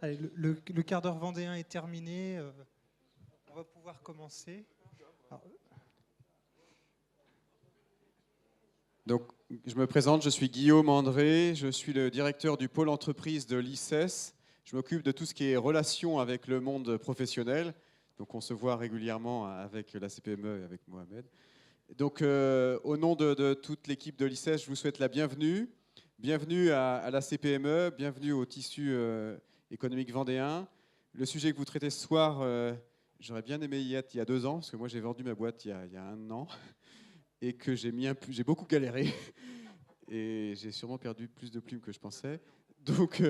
Allez, le quart d'heure vendéen est terminé. On va pouvoir commencer. Alors, Donc, je me présente, je suis Guillaume André, je suis le directeur du pôle entreprise de l'ICES. Je m'occupe de tout ce qui est relations avec le monde professionnel. Donc, on se voit régulièrement avec la CPME et avec Mohamed. Donc, au nom de toute l'équipe de l'ICES, je vous souhaite la bienvenue. Bienvenue à la CPME, bienvenue au tissu économique vendéen. Le sujet que vous traitez ce soir, j'aurais bien aimé y être il y a 2 ans, parce que moi j'ai vendu ma boîte il y a 1 an, et que j'ai beaucoup galéré, et j'ai sûrement perdu plus de plumes que je pensais. Donc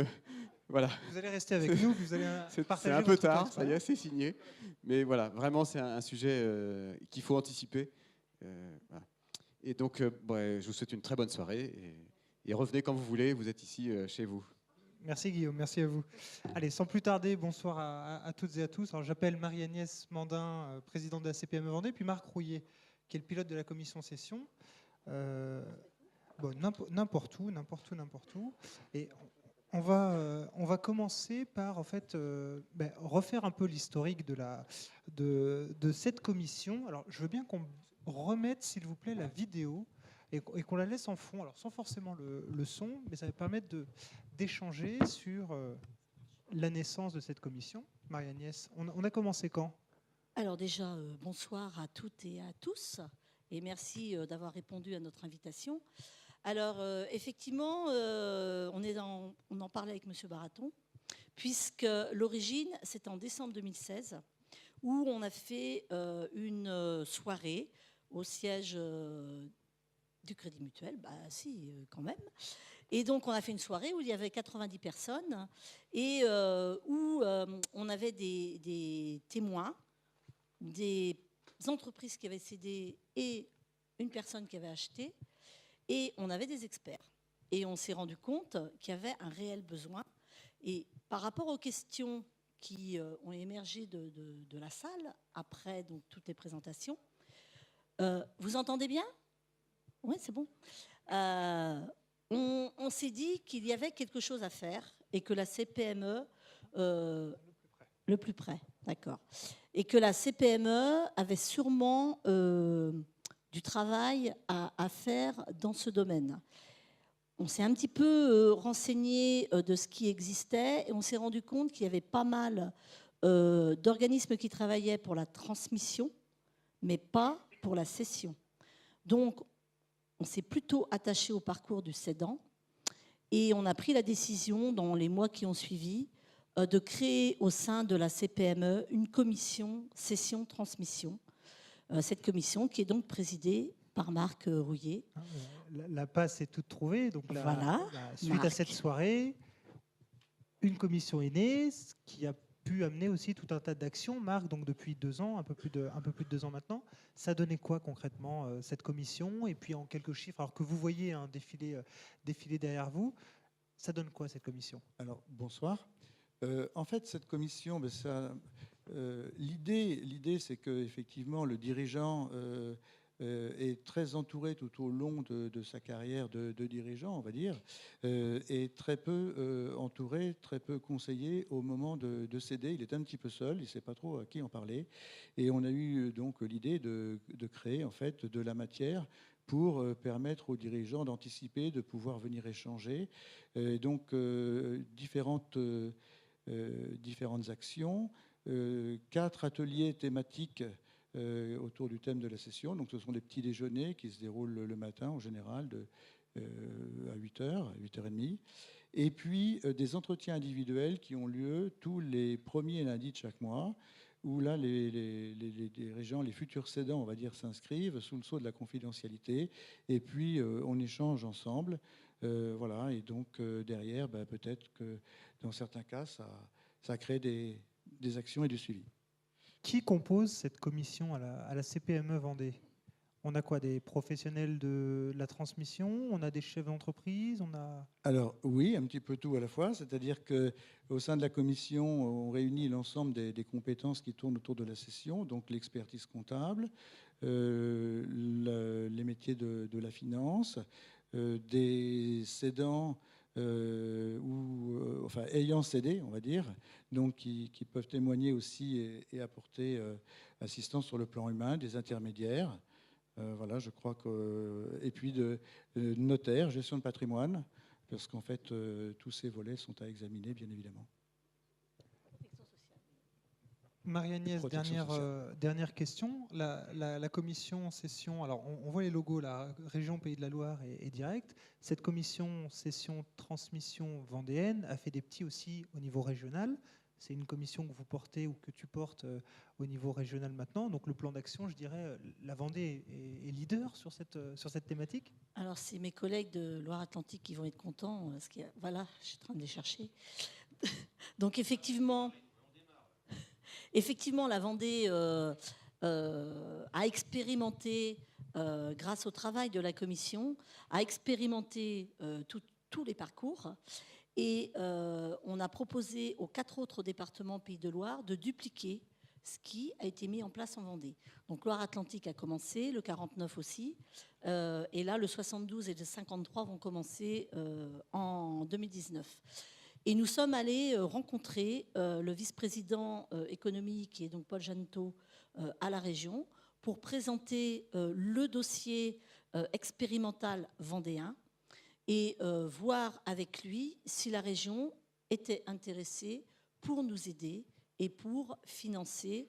voilà. vous allez rester avec nous, vous allez partager C'est un peu votre tard, expérience. ça y est, c'est signé. Mais voilà, vraiment c'est un sujet qu'il faut anticiper. Voilà. Et donc, je vous souhaite une très bonne soirée. Et revenez quand vous voulez, vous êtes ici chez vous. Merci Guillaume, merci à vous. Allez, sans plus tarder, bonsoir à toutes et à tous. Alors, j'appelle Marie-Agnès Mandin, présidente de la CPME Vendée, puis Marc Rouillet, qui est le pilote de la commission session. N'importe où. Et on va commencer par en fait, refaire un peu l'historique de cette commission. Alors, je veux bien qu'on remette, s'il vous plaît, la vidéo et qu'on la laisse en fond, alors sans forcément le son, mais ça va permettre d'échanger sur la naissance de cette commission. Marie-Agnès, on a commencé quand ? Alors déjà, bonsoir à toutes et à tous, et merci d'avoir répondu à notre invitation. Alors effectivement, on en parlait avec M. Baraton, puisque l'origine, c'est en décembre 2016, où on a fait une soirée au siège du Crédit Mutuel, quand même. Et donc, on a fait une soirée où il y avait 90 personnes et où on avait des témoins, des entreprises qui avaient cédé et une personne qui avait acheté. Et on avait des experts. Et on s'est rendu compte qu'il y avait un réel besoin. Et par rapport aux questions qui ont émergé de la salle, après donc, toutes les présentations, vous entendez bien ? Oui, c'est bon. On s'est dit qu'il y avait quelque chose à faire et que la CPME... le plus près, d'accord. Et que la CPME avait sûrement du travail à faire dans ce domaine. On s'est un petit peu renseigné de ce qui existait et on s'est rendu compte qu'il y avait pas mal d'organismes qui travaillaient pour la transmission, mais pas pour la cession. Donc, on s'est plutôt attaché au parcours du cédant et on a pris la décision dans les mois qui ont suivi de créer au sein de la CPME une commission cession-transmission. Cette commission qui est donc présidée par Marc Rouillet. La passe est toute trouvée. Donc voilà, suite Marc. à cette soirée, une commission est née, ce qui a pu amener aussi tout un tas d'actions. Marc, donc depuis 2 ans, un peu plus de 2 ans maintenant, ça donnait quoi concrètement cette commission ? Et puis en quelques chiffres, alors que vous voyez défiler derrière vous, ça donne quoi cette commission ? Alors bonsoir. En fait, cette commission, l'idée, c'est que effectivement le dirigeant est très entouré tout au long de sa carrière de dirigeant, on va dire, et très peu entouré, très peu conseillé au moment de céder. Il est un petit peu seul, il ne sait pas trop à qui en parler. Et on a eu donc l'idée de créer en fait de la matière pour permettre aux dirigeants d'anticiper, de pouvoir venir échanger. Et donc différentes actions, 4 ateliers thématiques autour du thème de la session. Donc ce sont des petits déjeuners qui se déroulent le matin en général à 8h, à 8h30. Et puis des entretiens individuels qui ont lieu tous les premiers lundis de chaque mois, où là les dirigeants, les futurs cédants, on va dire, s'inscrivent sous le sceau de la confidentialité. Et puis on échange ensemble. Voilà, et donc derrière, peut-être que dans certains cas, ça crée des actions et du suivi. Qui compose cette commission à la CPME Vendée ? On a quoi ? Des professionnels de la transmission ? On a des chefs d'entreprise ? Alors oui, un petit peu tout à la fois. C'est-à-dire qu'au sein de la commission, on réunit l'ensemble des compétences qui tournent autour de la cession, donc l'expertise comptable, les métiers de la finance, des cédants enfin, ayant cédé, on va dire, donc qui peuvent témoigner aussi et apporter assistance sur le plan humain, des intermédiaires. Voilà, je crois que. Et puis de notaire, gestion de patrimoine, parce qu'en fait, tous ces volets sont à examiner, bien évidemment. Marie-Agnès, Protection dernière question. La commission session, alors on voit les logos, la région Pays de la Loire est directe. Cette commission session transmission vendéenne a fait des petits aussi au niveau régional. C'est une commission que vous portez ou que tu portes au niveau régional maintenant. Donc le plan d'action, je dirais, la Vendée est leader sur cette thématique. Alors c'est mes collègues de Loire-Atlantique qui vont être contents. Parce que, voilà, je suis en train de les chercher. Donc effectivement, la Vendée a expérimenté, grâce au travail de la commission, a expérimenté tous les parcours. Et on a proposé aux 4 autres départements Pays de Loire de dupliquer ce qui a été mis en place en Vendée. Donc Loire-Atlantique a commencé, le 49 aussi, et là le 72 et le 53 vont commencer en 2019. Et nous sommes allés rencontrer le vice-président économique, qui est donc Paul Janto, à la région, pour présenter le dossier expérimental vendéen, et voir avec lui si la région était intéressée pour nous aider et pour financer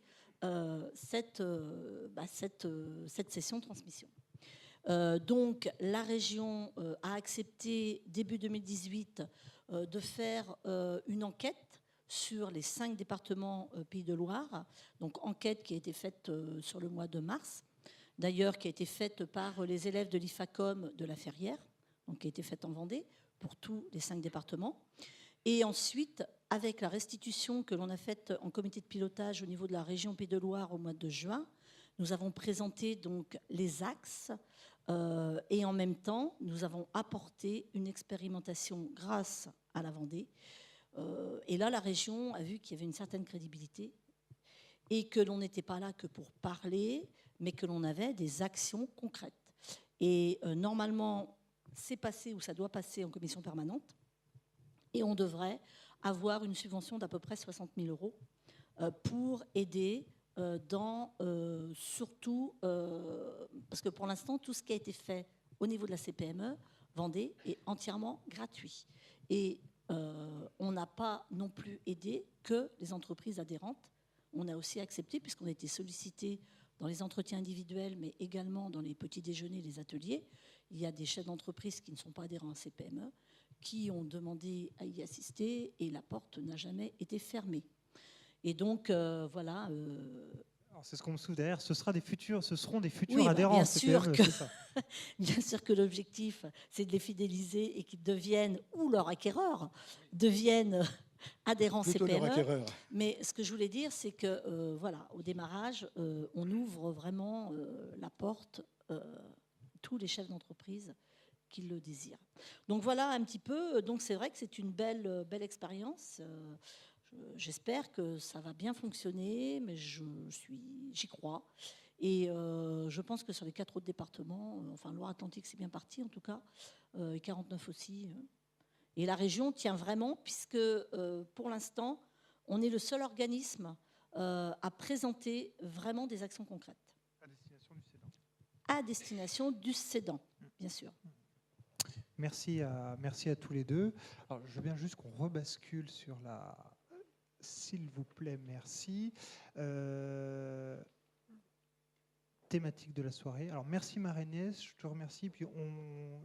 cette session de transmission. Donc la région a accepté début 2018 de faire une enquête sur les 5 départements Pays de Loire, donc enquête qui a été faite sur le mois de mars, d'ailleurs qui a été faite par les élèves de l'IFACOM de la Ferrière, donc qui a été faite en Vendée pour tous les 5 départements. Et ensuite, avec la restitution que l'on a faite en comité de pilotage au niveau de la région Pays de Loire au mois de juin, nous avons présenté donc les axes et en même temps, nous avons apporté une expérimentation grâce à la Vendée. Et là, la région a vu qu'il y avait une certaine crédibilité et que l'on n'était pas là que pour parler, mais que l'on avait des actions concrètes. Et normalement, c'est passé ou ça doit passer en commission permanente et on devrait avoir une subvention d'à peu près 60 000 euros pour aider surtout parce que pour l'instant tout ce qui a été fait au niveau de la CPME Vendée est entièrement gratuit et on n'a pas non plus aidé que les entreprises adhérentes. On a aussi accepté, puisqu'on a été sollicité dans les entretiens individuels, mais également dans les petits déjeuners, les ateliers. Il y a des chefs d'entreprise qui ne sont pas adhérents à ces PME, qui ont demandé à y assister, et la porte n'a jamais été fermée. Et donc, voilà. Alors, c'est ce qu'on me souhaite derrière. Ce seront des futurs oui, adhérents. Bien à sûr, CPME, que, c'est ça. bien sûr que l'objectif, c'est de les fidéliser et qu'ils deviennent, ou leurs acquéreurs, deviennent adhérents Plutôt leur CPME. acquéreur. Mais ce que je voulais dire, c'est que voilà, au démarrage, on ouvre vraiment la porte tous les chefs d'entreprise qui le désirent. Donc voilà un petit peu. Donc c'est vrai que c'est une belle expérience. J'espère que ça va bien fonctionner, mais j'y crois. Et je pense que sur les 4 autres départements, enfin Loire-Atlantique c'est bien parti en tout cas, et 49 aussi. Et la région tient vraiment, puisque pour l'instant, on est le seul organisme à présenter vraiment des actions concrètes. À destination du cédant. À destination du cédant, bien sûr. Merci à tous les deux. Alors, je veux bien juste qu'on rebascule sur la... S'il vous plaît, merci. Thématique de la soirée. Alors, merci Marie-Agnès, je te remercie. Puis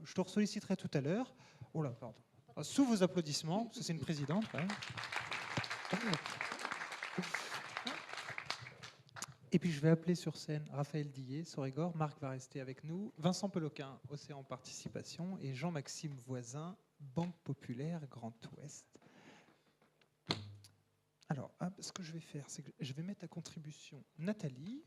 je te solliciterai tout à l'heure. Oh là, pardon. Sous vos applaudissements, parce que c'est une présidente. Hein. Et puis je vais appeler sur scène Raphaël Dillet, Sorégor, Marc va rester avec nous, Vincent Peloquin, Océan Participation, et Jean-Maxime Voisin, Banque Populaire Grand Ouest. Alors, ce que je vais faire, c'est que je vais mettre à contribution Nathalie.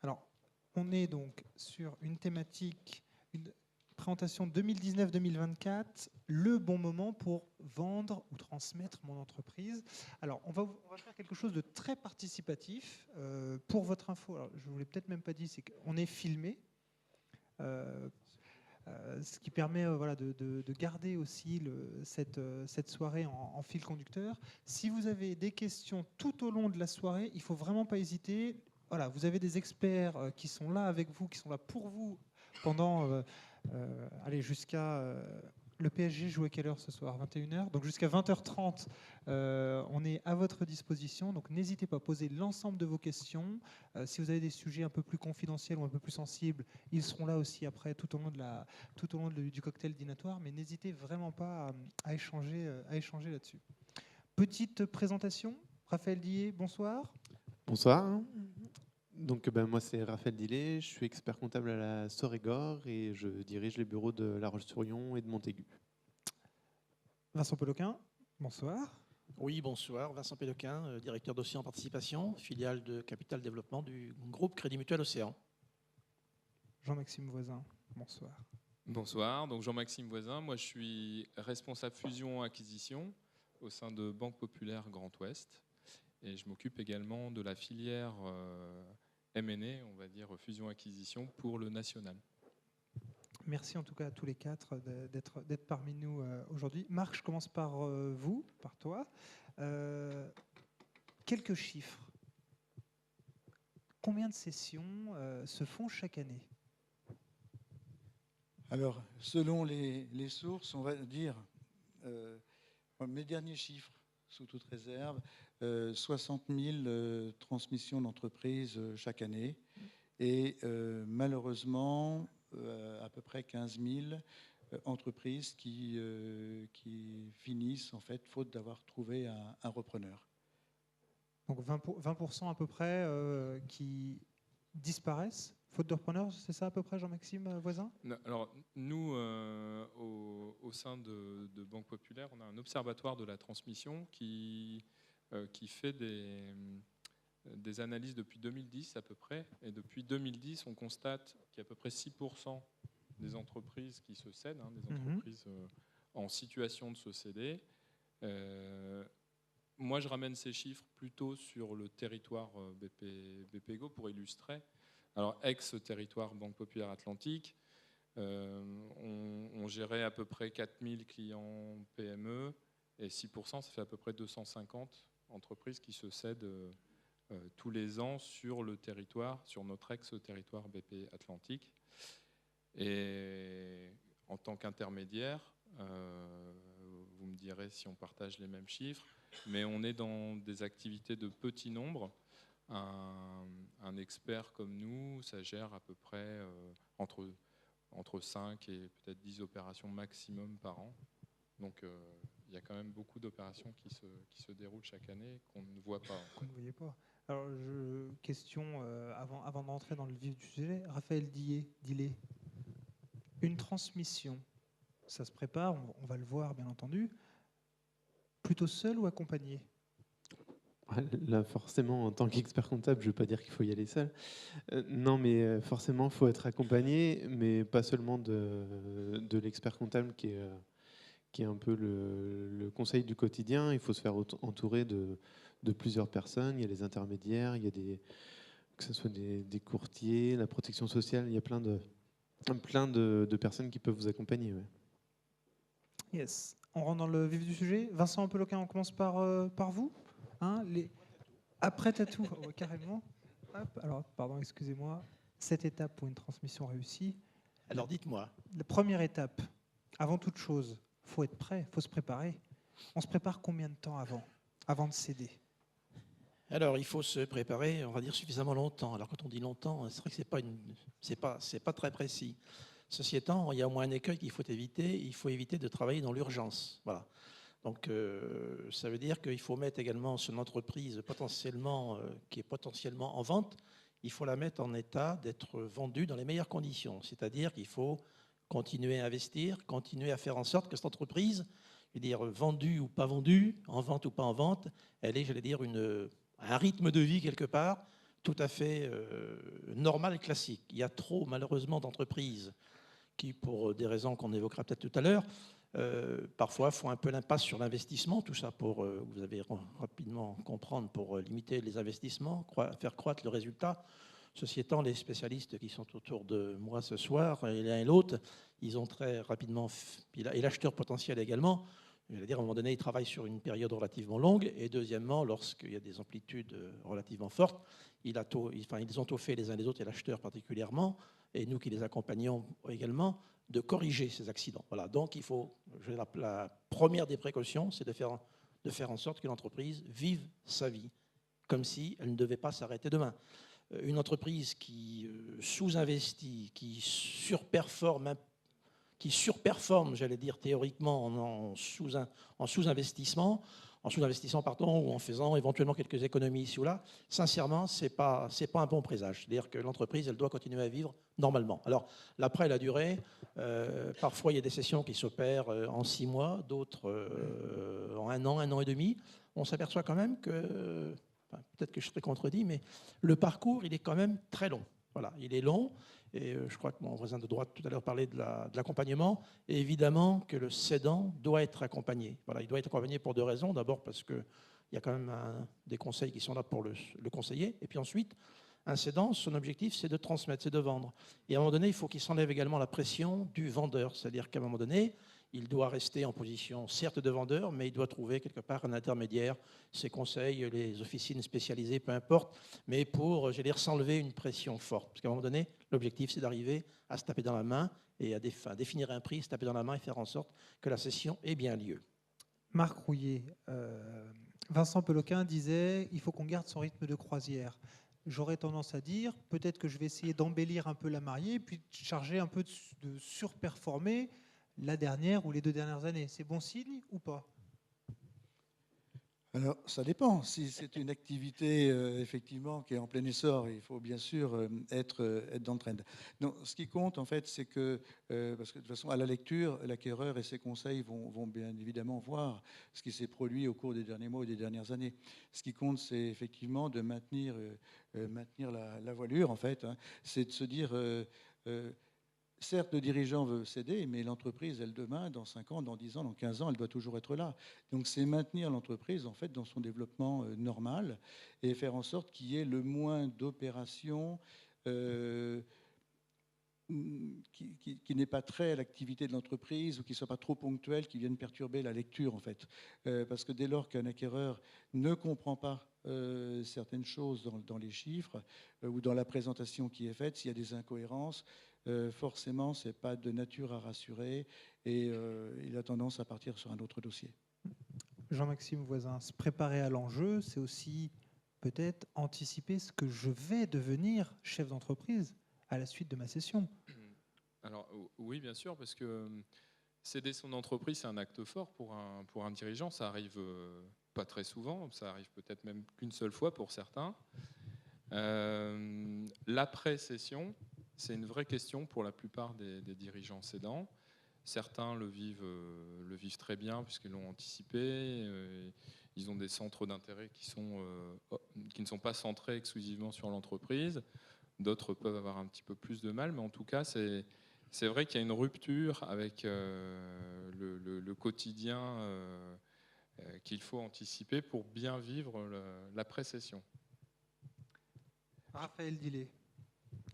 Alors, on est donc sur une thématique, une présentation 2019-2024, le bon moment pour vendre ou transmettre mon entreprise. Alors, on va faire quelque chose de très participatif. Pour votre info, alors, je ne vous l'ai peut-être même pas dit, c'est qu'on est filmé. ce qui permet voilà, de garder aussi cette soirée en fil conducteur. Si vous avez des questions tout au long de la soirée, il ne faut vraiment pas hésiter. Voilà, vous avez des experts qui sont là avec vous, qui sont là pour vous pendant allez, jusqu'à... le PSG joue à quelle heure ce soir? 21h. Donc jusqu'à 20h30, on est à votre disposition. Donc n'hésitez pas à poser l'ensemble de vos questions. Si vous avez des sujets un peu plus confidentiels ou un peu plus sensibles, ils seront là aussi après tout au long, du cocktail dînatoire. Mais n'hésitez vraiment pas à échanger là-dessus. Petite présentation. Raphaël Dillet, bonsoir. Bonsoir. Donc, moi, c'est Raphaël Dillet, je suis expert comptable à la Sorégor et je dirige les bureaux de La Roche-sur-Yon et de Montaigu. Vincent Peloquin, bonsoir. Oui, bonsoir. Vincent Péloquin, directeur dossier en participation, filiale de Capital Développement du groupe Crédit Mutuel Océan. Jean-Maxime Voisin, bonsoir. Bonsoir, donc Jean-Maxime Voisin, moi je suis responsable fusion-acquisition au sein de Banque Populaire Grand Ouest et je m'occupe également de la filière M&A, on va dire fusion-acquisition pour le national. Merci en tout cas à tous les quatre d'être parmi nous aujourd'hui. Marc, je commence par vous, par toi. Quelques chiffres. Combien de sessions se font chaque année? Alors, selon les sources, on va dire, mes derniers chiffres, sous toute réserve, 60 000 transmissions d'entreprises chaque année. Et malheureusement, à peu près 15 000 entreprises qui finissent, en fait, faute d'avoir trouvé un repreneur. Donc 20% à peu près qui disparaissent, faute de repreneur, c'est ça à peu près, Jean-Maxime Voisin? Alors, nous, au sein de Banque Populaire, on a un observatoire de la transmission qui fait des analyses depuis 2010 à peu près. Et depuis 2010, on constate qu'il y a à peu près 6% des entreprises qui se cèdent, des entreprises en situation de se céder. Moi, je ramène ces chiffres plutôt sur le territoire BPEGO pour illustrer. Alors, ex-territoire Banque Populaire Atlantique, on gérait à peu près 4000 clients PME et 6%, ça fait à peu près 250 entreprises qui se cèdent tous les ans sur le territoire, sur notre ex-territoire BP Atlantique. Et en tant qu'intermédiaire, vous me direz si on partage les mêmes chiffres, mais on est dans des activités de petit nombre. Un expert comme nous, ça gère à peu près entre 5 et peut-être 10 opérations maximum par an. Donc il y a quand même beaucoup d'opérations qui se déroulent chaque année qu'on ne voit pas. Qu'on ne voyait pas. Alors, question avant d'entrer dans le vif du sujet. Raphaël Dillet, une transmission, ça se prépare, on va le voir bien entendu, plutôt seul ou accompagné? Là, forcément, en tant qu'expert comptable, je ne veux pas dire qu'il faut y aller seul. Non, mais forcément, il faut être accompagné, mais pas seulement de l'expert comptable qui est un peu le conseil du quotidien. Il faut se faire entourer de plusieurs personnes. Il y a les intermédiaires, il y a que ce soit des courtiers, la protection sociale. Il y a plein de personnes qui peuvent vous accompagner. Ouais. Yes. On rentre dans le vif du sujet. Vincent Peloquin, on commence par vous. Après tatou, carrément. Hop. Alors, pardon, excusez-moi. Cette étape pour une transmission réussie. Alors, dites-moi. La première étape, avant toute chose, il faut être prêt, il faut se préparer. On se prépare combien de temps avant de céder? Alors, il faut se préparer, on va dire, suffisamment longtemps. Alors, quand on dit longtemps, c'est vrai que c'est pas très précis. Ceci étant, il y a au moins un écueil qu'il faut éviter. Il faut éviter de travailler dans l'urgence. Voilà. Donc, ça veut dire qu'il faut mettre également son entreprise qui est potentiellement en vente, il faut la mettre en état d'être vendue dans les meilleures conditions. C'est-à-dire qu'il faut continuer à investir, continuer à faire en sorte que cette entreprise, je veux dire, vendue ou pas vendue, en vente ou pas en vente, elle ait, j'allais dire, un rythme de vie quelque part tout à fait normal et classique. Il y a trop, malheureusement, d'entreprises qui, pour des raisons qu'on évoquera peut-être tout à l'heure, parfois font un peu l'impasse sur l'investissement, tout ça pour, vous allez rapidement comprendre, pour limiter les investissements, faire croître le résultat. Ceci étant, les spécialistes qui sont autour de moi ce soir, et l'un et l'autre, ils ont très rapidement, et l'acheteur potentiel également, je veux dire, à un moment donné, ils travaillent sur une période relativement longue, et deuxièmement, lorsqu'il y a des amplitudes relativement fortes, ils ont tout fait les uns les autres, et l'acheteur particulièrement, et nous qui les accompagnons également, de corriger ces accidents. Voilà. Donc, il faut, la première des précautions, c'est de faire en sorte que l'entreprise vive sa vie, comme si elle ne devait pas s'arrêter demain. Une entreprise qui sous-investit, qui surperforme, j'allais dire théoriquement, en sous-investissement, ou en faisant éventuellement quelques économies ici ou là, sincèrement, c'est pas un bon présage. C'est-à-dire que l'entreprise, elle doit continuer à vivre normalement. Alors, l'après, la durée, parfois, il y a des sessions qui s'opèrent en 6 mois, d'autres en 1 an et demi. On s'aperçoit quand même que, peut-être que je serai contredit, mais le parcours, il est quand même très long. Voilà, il est long. Et je crois que mon voisin de droite tout à l'heure parlait de l'accompagnement. Et évidemment que le cédant doit être accompagné. Voilà, il doit être accompagné pour 2 raisons. D'abord parce qu'il y a quand même des conseils qui sont là pour le conseiller. Et puis ensuite, un cédant, son objectif, c'est de transmettre, c'est de vendre. Et à un moment donné, il faut qu'il s'enlève également la pression du vendeur. C'est-à-dire qu'à un moment donné, il doit rester en position, certes, de vendeur, mais il doit trouver quelque part un intermédiaire, ses conseils, les officines spécialisées, peu importe, mais pour, s'enlever une pression forte. Parce qu'à un moment donné, l'objectif, c'est d'arriver à se taper dans la main et à définir un prix, se taper dans la main et faire en sorte que la session ait bien lieu. Marc Rouillet, Vincent Peloquin disait il faut qu'on garde son rythme de croisière. J'aurais tendance à dire peut-être que je vais essayer d'embellir un peu la mariée, puis de charger un peu de surperformer la dernière ou les 2 dernières années. C'est bon signe ou pas? Alors, ça dépend. Si c'est une activité effectivement qui est en plein essor, il faut bien sûr être dans le trend. Donc, ce qui compte, en fait, c'est que, parce que de toute façon, à la lecture, l'acquéreur et ses conseils vont bien évidemment voir ce qui s'est produit au cours des derniers mois ou des dernières années. Ce qui compte, c'est effectivement de maintenir la voilure, en fait. Hein. C'est de se dire... certes, le dirigeant veut céder, mais l'entreprise, elle, demain, dans 5 ans, dans 10 ans, dans 15 ans, elle doit toujours être là. Donc, c'est maintenir l'entreprise, en fait, dans son développement normal et faire en sorte qu'il y ait le moins d'opérations qui n'aient pas trait à l'activité de l'entreprise ou qui ne soient pas trop ponctuelles, qui viennent perturber la lecture, en fait. Parce que dès lors qu'un acquéreur ne comprend pas certaines choses dans les chiffres ou dans la présentation qui est faite, s'il y a des incohérences, forcément, ce n'est pas de nature à rassurer et il a tendance à partir sur un autre dossier. Jean-Maxime Voisin, se préparer à l'enjeu, c'est aussi peut-être anticiper ce que je vais devenir chef d'entreprise à la suite de ma session. Alors oui, bien sûr, parce que céder son entreprise, c'est un acte fort pour un dirigeant. Ça arrive pas très souvent, ça arrive peut-être même qu'une seule fois pour certains. L'après-cession, c'est une vraie question pour la plupart des dirigeants cédants. Certains le vivent très bien puisqu'ils l'ont anticipé. Ils ont des centres d'intérêt qui ne sont pas centrés exclusivement sur l'entreprise. D'autres peuvent avoir un petit peu plus de mal, mais en tout cas, c'est vrai qu'il y a une rupture avec le quotidien qu'il faut anticiper pour bien vivre l'après-session. Raphaël Dillet,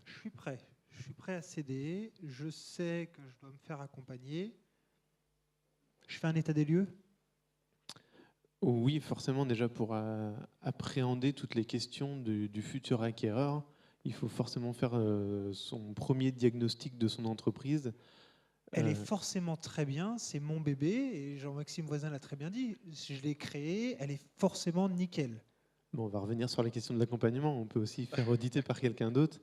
je suis prêt à céder, je sais que je dois me faire accompagner. Je fais un état des lieux? Oui, forcément, déjà pour appréhender toutes les questions du futur acquéreur, il faut forcément faire son premier diagnostic de son entreprise. Elle est forcément très bien, c'est mon bébé, et Jean-Maxime Voisin l'a très bien dit, si je l'ai créée, elle est forcément nickel. Bon, on va revenir sur la question de l'accompagnement, on peut aussi faire auditer par quelqu'un d'autre.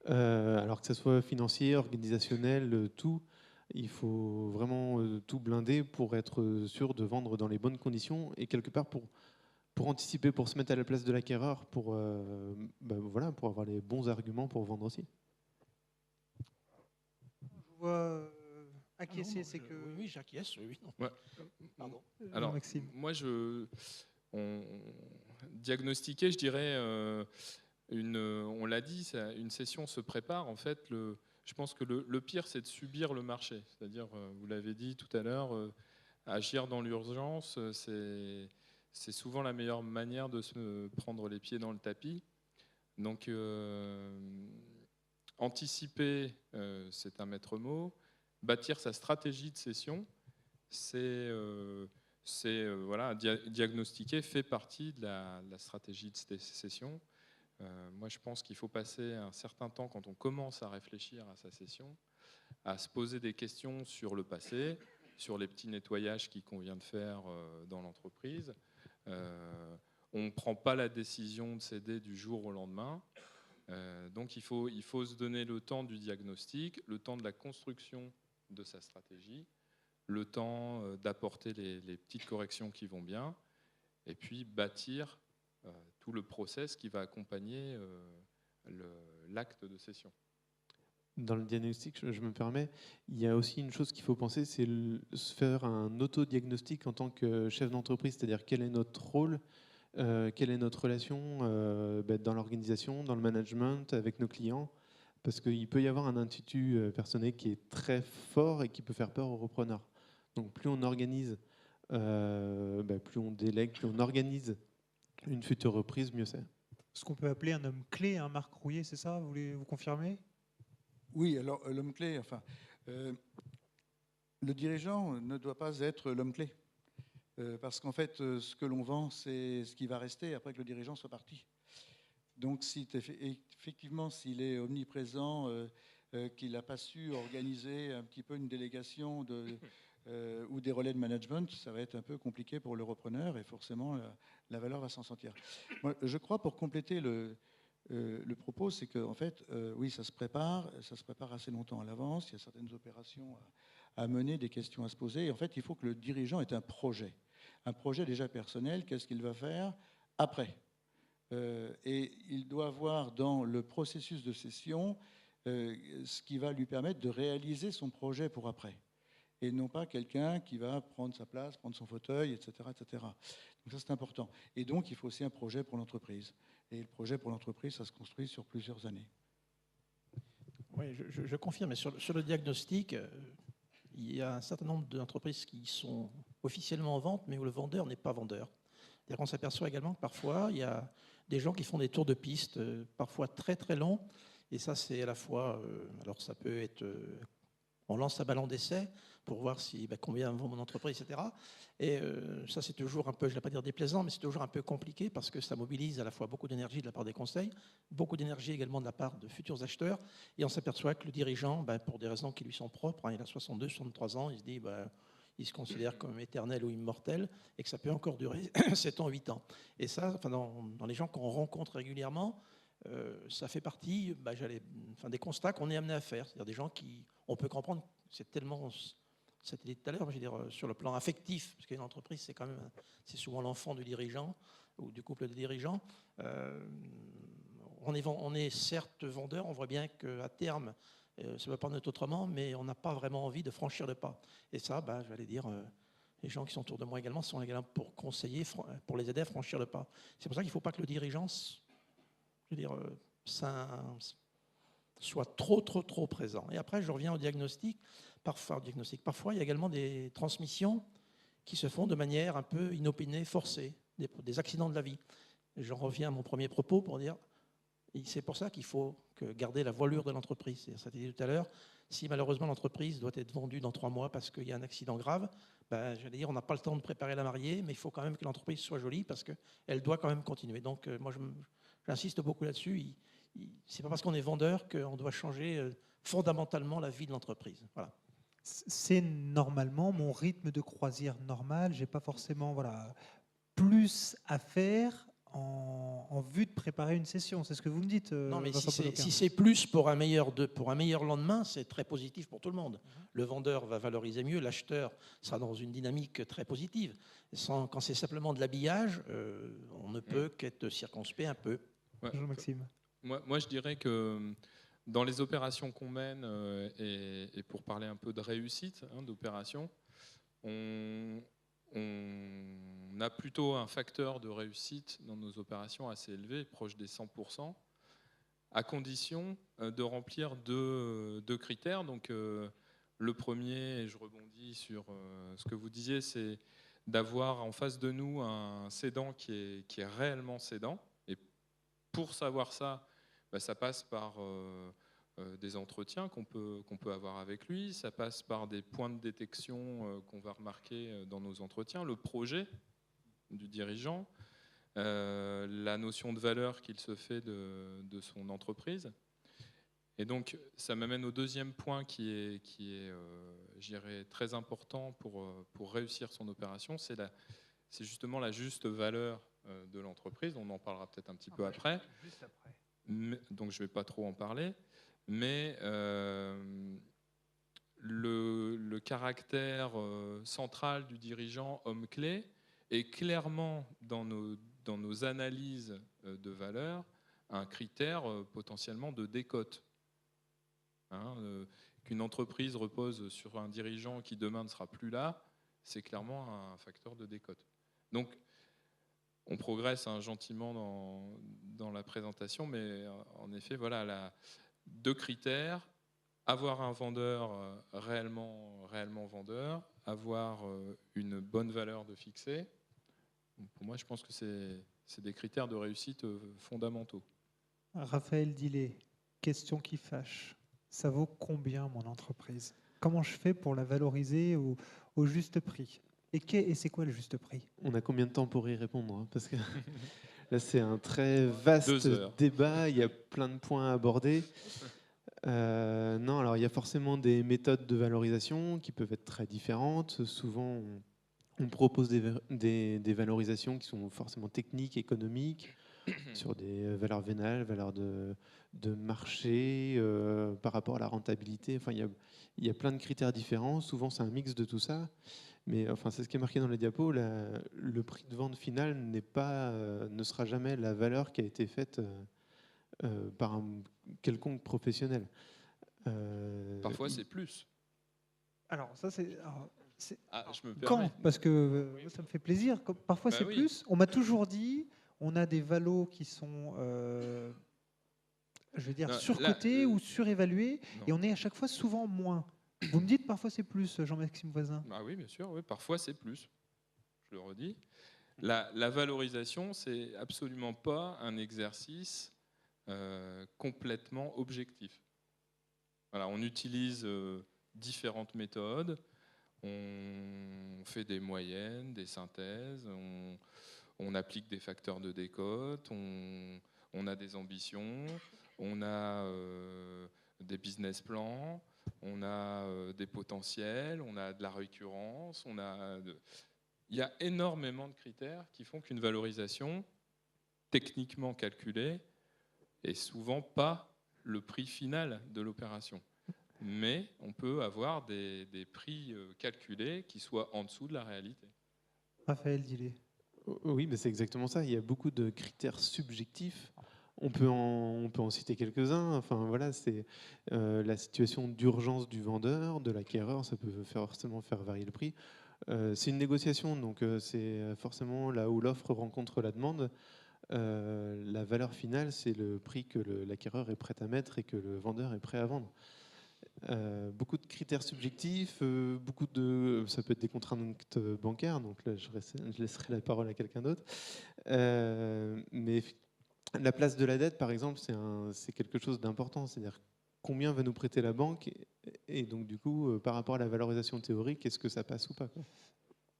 Alors que ce soit financier, organisationnel, tout, il faut vraiment tout blinder pour être sûr de vendre dans les bonnes conditions et quelque part pour anticiper, pour se mettre à la place de l'acquéreur, pour avoir les bons arguments pour vendre aussi. Je vois acquiescer, c'est que... Oui, j'acquiesce, oui. Ouais. Pardon. Alors, Maxime. moi, diagnostiquer, je dirais, on l'a dit, une session se prépare. En fait, je pense que le pire, c'est de subir le marché. C'est-à-dire, vous l'avez dit tout à l'heure, agir dans l'urgence, c'est souvent la meilleure manière de se prendre les pieds dans le tapis. Donc, anticiper, c'est un maître mot. Bâtir sa stratégie de session, voilà, diagnostiquer fait partie de la stratégie de session. Moi, je pense qu'il faut passer un certain temps, quand on commence à réfléchir à sa session, à se poser des questions sur le passé, sur les petits nettoyages qu'il convient de faire dans l'entreprise. On ne prend pas la décision de céder du jour au lendemain. Donc il faut se donner le temps du diagnostic, le temps de la construction de sa stratégie, le temps d'apporter les petites corrections qui vont bien, et puis bâtir tout le process qui va accompagner l'acte de session. Dans le diagnostic, je me permets, il y a aussi une chose qu'il faut penser, c'est se faire un auto-diagnostic en tant que chef d'entreprise, c'est-à-dire quel est notre rôle, quelle est notre relation dans l'organisation, dans le management, avec nos clients, parce qu'il peut y avoir un institut personnel qui est très fort et qui peut faire peur aux repreneurs. Donc plus on organise, plus on délègue, plus on organise une future reprise, mieux c'est. Ce qu'on peut appeler un homme clé, un Marc Rouillet, c'est ça? Vous confirmez? Oui, alors l'homme clé, enfin, le dirigeant ne doit pas être l'homme clé. Parce qu'en fait, ce que l'on vend, c'est ce qui va rester après que le dirigeant soit parti. Donc, effectivement, s'il est omniprésent, qu'il n'a pas su organiser un petit peu une délégation ou des relais de management, ça va être un peu compliqué pour le repreneur et forcément, la valeur va s'en sentir. Moi, je crois, pour compléter le propos, c'est qu'en fait, oui, ça se prépare assez longtemps à l'avance, il y a certaines opérations à mener, des questions à se poser. Et en fait, il faut que le dirigeant ait un projet déjà personnel, qu'est-ce qu'il va faire après. Et il doit avoir dans le processus de session ce qui va lui permettre de réaliser son projet pour après. Et non pas quelqu'un qui va prendre sa place, prendre son fauteuil, etc., etc. Donc ça, c'est important. Et donc, il faut aussi un projet pour l'entreprise. Et le projet pour l'entreprise, ça se construit sur plusieurs années. Oui, je confirme. Mais sur le diagnostic, il y a un certain nombre d'entreprises qui sont officiellement en vente, mais où le vendeur n'est pas vendeur. C'est-à-dire qu'on s'aperçoit également que parfois, il y a des gens qui font des tours de piste, parfois très très longs. Et ça, c'est à la fois... alors ça peut être... on lance un ballon d'essai pour voir combien vaut mon entreprise, etc. Et ça, c'est toujours un peu, je ne vais pas dire déplaisant, mais c'est toujours un peu compliqué parce que ça mobilise à la fois beaucoup d'énergie de la part des conseils, beaucoup d'énergie également de la part de futurs acheteurs. Et on s'aperçoit que le dirigeant, pour des raisons qui lui sont propres, il a 62, 63 ans, il se dit, il se considère comme éternel ou immortel et que ça peut encore durer 7 ans, 8 ans. Et ça, dans les gens qu'on rencontre régulièrement, ça fait partie des constats qu'on est amené à faire. C'est-à-dire des gens qui, on peut comprendre, c'est tellement, c'était dit tout à l'heure, je veux dire, sur le plan affectif, parce qu'une entreprise, c'est souvent l'enfant du dirigeant ou du couple de dirigeants. On est certes vendeur, on voit bien qu'à terme, ça ne va pas être autrement, mais on n'a pas vraiment envie de franchir le pas. Et ça, j'allais dire, les gens qui sont autour de moi également sont là pour conseiller, pour les aider à franchir le pas. C'est pour ça qu'il ne faut pas que le dirigeant, je veux dire, soit trop présent. Et après, je reviens au diagnostic. Parfois, il y a également des transmissions qui se font de manière un peu inopinée, forcée, des accidents de la vie. Et j'en reviens à mon premier propos pour dire, c'est pour ça qu'il faut garder la voilure de l'entreprise. Ça a été dit tout à l'heure, si malheureusement l'entreprise doit être vendue dans 3 mois parce qu'il y a un accident grave, j'allais dire, on n'a pas le temps de préparer la mariée, mais il faut quand même que l'entreprise soit jolie parce qu'elle doit quand même continuer. Donc moi, j'insiste beaucoup là-dessus. C'est pas parce qu'on est vendeur qu'on doit changer fondamentalement la vie de l'entreprise. Voilà. C'est normalement mon rythme de croisière normal. J'ai pas forcément plus à faire en vue de préparer une session. C'est ce que vous me dites. Non, mais si c'est plus pour un meilleur lendemain, c'est très positif pour tout le monde. Le vendeur va valoriser mieux, l'acheteur sera dans une dynamique très positive. Quand c'est simplement de l'habillage, on ne peut qu'être circonspect un peu. Ouais. Jean-Maxime. Moi, je dirais que dans les opérations qu'on mène, et pour parler un peu de réussite d'opération, on a plutôt un facteur de réussite dans nos opérations assez élevé, proche des 100%, à condition de remplir deux critères. Donc, le premier, et je rebondis sur ce que vous disiez, c'est d'avoir en face de nous un cédant qui est réellement cédant. Et pour savoir ça, Ça passe par des entretiens qu'on peut avoir avec lui, ça passe par des points de détection qu'on va remarquer dans nos entretiens, le projet du dirigeant, la notion de valeur qu'il se fait de son entreprise. Et donc, ça m'amène au deuxième point qui est je dirais, très important pour réussir son opération, c'est justement la juste valeur de l'entreprise. On en parlera peut-être un petit peu après. Juste après. Donc, je ne vais pas trop en parler. Mais le caractère central du dirigeant homme-clé est clairement dans nos analyses de valeur un critère potentiellement de décote. Qu'une entreprise repose sur un dirigeant qui demain ne sera plus là, c'est clairement un facteur de décote. Donc, on progresse gentiment dans la présentation, mais en effet, voilà, deux critères: avoir un vendeur réellement vendeur, avoir une bonne valeur de fixée. Pour moi, je pense que c'est des critères de réussite fondamentaux. Raphaël Dillet, question qui fâche. Ça vaut combien mon entreprise? Comment je fais pour la valoriser au juste prix? Et c'est quoi le juste prix? On a combien de temps pour y répondre, hein? Parce que là, c'est un très vaste débat. Il y a plein de points à aborder. Non, alors il y a forcément des méthodes de valorisation qui peuvent être très différentes. Souvent, on propose des valorisations qui sont forcément techniques, économiques, sur des valeurs vénales, valeurs de marché, par rapport à la rentabilité. Enfin, il y a plein de critères différents. Souvent, c'est un mix de tout ça. Mais enfin, c'est ce qui est marqué dans les diapos. Le prix de vente final ne sera jamais la valeur qui a été faite par un quelconque professionnel. Parfois, c'est plus. Alors, ça, c'est... je me permets. Quand? Parce que ça me fait plaisir. Parfois, c'est oui. plus. On m'a toujours dit, on a des valos qui sont, je veux dire, surcotés ou surévalués, et on est à chaque fois souvent moins. Vous me dites parfois c'est plus, Jean-Maxime Voisin? Oui, bien sûr, oui, parfois c'est plus. Je le redis. La valorisation, c'est absolument pas un exercice complètement objectif. Voilà, on utilise différentes méthodes, on fait des moyennes, des synthèses, on applique des facteurs de décote, on a des ambitions, on a des business plans, on a des potentiels, on a de la récurrence, il y a énormément de critères qui font qu'une valorisation techniquement calculée est souvent pas le prix final de l'opération. Mais on peut avoir des prix calculés qui soient en dessous de la réalité. Raphaël Dillet. Oui, mais c'est exactement ça. Il y a beaucoup de critères subjectifs. On peut en citer quelques-uns. Enfin, voilà, c'est la situation d'urgence du vendeur, de l'acquéreur. Ça peut forcément faire varier le prix. C'est une négociation, donc c'est forcément là où l'offre rencontre la demande. La valeur finale, c'est le prix que l'acquéreur est prêt à mettre et que le vendeur est prêt à vendre. Beaucoup de critères subjectifs, ça peut être des contraintes bancaires, donc là je laisserai la parole à quelqu'un d'autre. Mais la place de la dette, par exemple, c'est quelque chose d'important, c'est-à-dire combien va nous prêter la banque, et donc du coup, par rapport à la valorisation théorique, est-ce que ça passe ou pas, quoi.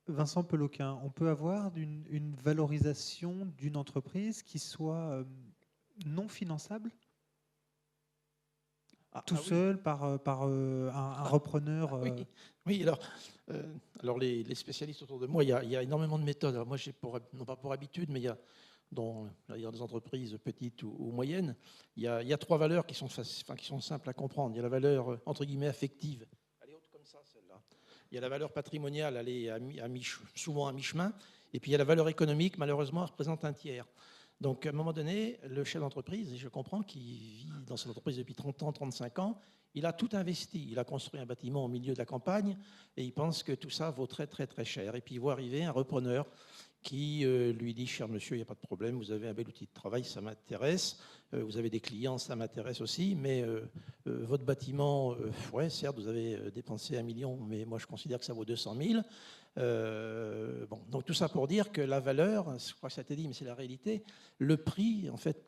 Vincent Peloquin, on peut avoir une valorisation d'une entreprise qui soit non finançable? Seul, par un repreneur. Oui, alors les spécialistes autour de moi, il y a énormément de méthodes. Alors moi, j'ai non pas pour habitude, mais il y a dans des entreprises petites ou moyennes, il y a trois valeurs qui sont simples à comprendre. Il y a la valeur entre guillemets affective. Elle est haute comme ça, celle-là. Il y a la valeur patrimoniale, elle est souvent à mi-chemin. Et puis il y a la valeur économique, malheureusement, elle représente un tiers. Donc, à un moment donné, le chef d'entreprise, et je comprends qu'il vit dans cette entreprise depuis 30 ans, 35 ans, il a tout investi. Il a construit un bâtiment au milieu de la campagne et il pense que tout ça vaut très, très, très cher. Et puis, il voit arriver un repreneur qui lui dit « Cher monsieur, il n'y a pas de problème, vous avez un bel outil de travail, ça m'intéresse. Vous avez des clients, ça m'intéresse aussi. Mais votre bâtiment, certes, vous avez dépensé 1 million, mais moi, je considère que ça vaut 200 000. » Donc tout ça pour dire que la valeur, je crois que ça a été dit, mais c'est la réalité, le prix, en fait,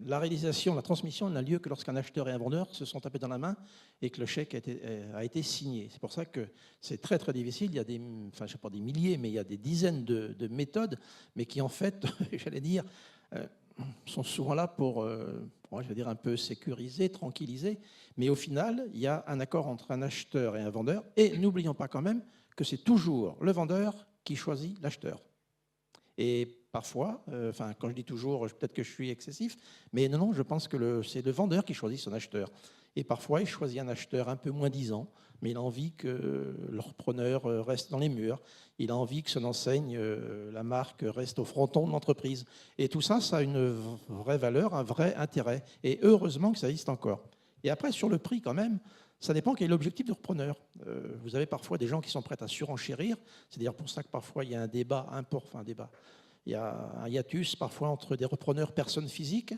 la réalisation, la transmission n'a lieu que lorsqu'un acheteur et un vendeur se sont tapés dans la main et que le chèque a été signé. C'est pour ça que c'est très très difficile. Il y a des, enfin, je sais pas des milliers, mais il y a des dizaines de méthodes, mais qui en fait, j'allais dire, sont souvent là pour, je vais dire, un peu sécuriser, tranquilliser. Mais au final, il y a un accord entre un acheteur et un vendeur. Et n'oublions pas quand même que c'est toujours le vendeur qui choisit l'acheteur. Et parfois, enfin, quand je dis toujours, peut-être que je suis excessif, mais non, je pense que c'est le vendeur qui choisit son acheteur. Et parfois, il choisit un acheteur un peu moins disant, mais il a envie que le repreneur reste dans les murs. Il a envie que son enseigne, la marque, reste au fronton de l'entreprise. Et tout ça, ça a une vraie valeur, un vrai intérêt. Et heureusement que ça existe encore. Et après, sur le prix, quand même, ça dépend quel est l'objectif du repreneur. Vous avez parfois des gens qui sont prêts à surenchérir. C'est d'ailleurs pour ça que parfois il y a un débat il y a un hiatus parfois entre des repreneurs personnes physiques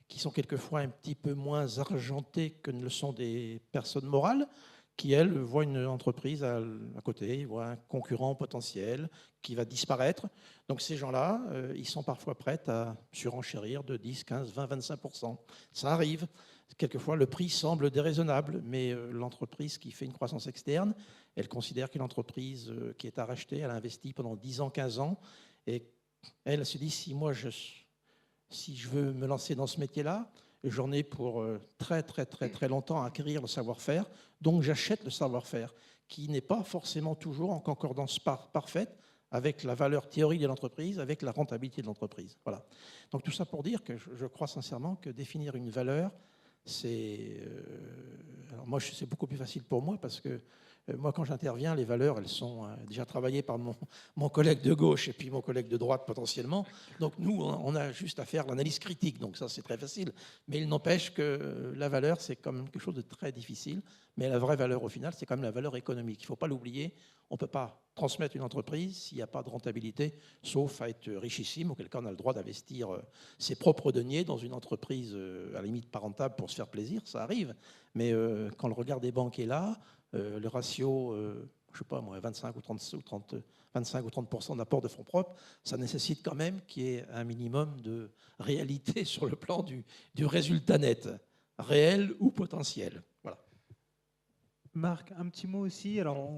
qui sont quelquefois un petit peu moins argentés que ne le sont des personnes morales, qui, elles, voient une entreprise à côté, voient un concurrent potentiel qui va disparaître. Donc ces gens-là, ils sont parfois prêts à surenchérir de 10, 15, 20, 25%. Ça arrive. Quelquefois, le prix semble déraisonnable, mais l'entreprise qui fait une croissance externe, elle considère qu'une entreprise qui est à racheter, elle a investi pendant 10 ans, 15 ans, et elle se dit, si je veux me lancer dans ce métier-là, j'en ai pour très, très, très, très longtemps à acquérir le savoir-faire, donc j'achète le savoir-faire, qui n'est pas forcément toujours en concordance parfaite avec la valeur théorique de l'entreprise, avec la rentabilité de l'entreprise. Voilà. Donc tout ça pour dire que je crois sincèrement que définir une valeur, alors moi, c'est beaucoup plus facile pour moi parce que moi, quand j'interviens, les valeurs, elles sont déjà travaillées par mon collègue de gauche et puis mon collègue de droite potentiellement. Donc nous, on a juste à faire l'analyse critique. Donc ça, c'est très facile. Mais il n'empêche que la valeur, c'est quand même quelque chose de très difficile. Mais la vraie valeur, au final, c'est quand même la valeur économique. Il ne faut pas l'oublier. On ne peut pas transmettre une entreprise s'il n'y a pas de rentabilité, sauf à être richissime, auquel cas on a le droit d'investir ses propres deniers dans une entreprise à la limite pas rentable pour se faire plaisir, ça arrive. Mais quand le regard des banques est là, le ratio, je sais pas moi, 25 ou 30% d'apport de fonds propres, ça nécessite quand même qu'il y ait un minimum de réalité sur le plan du résultat net, réel ou potentiel. Voilà. Marc, un petit mot aussi. Alors,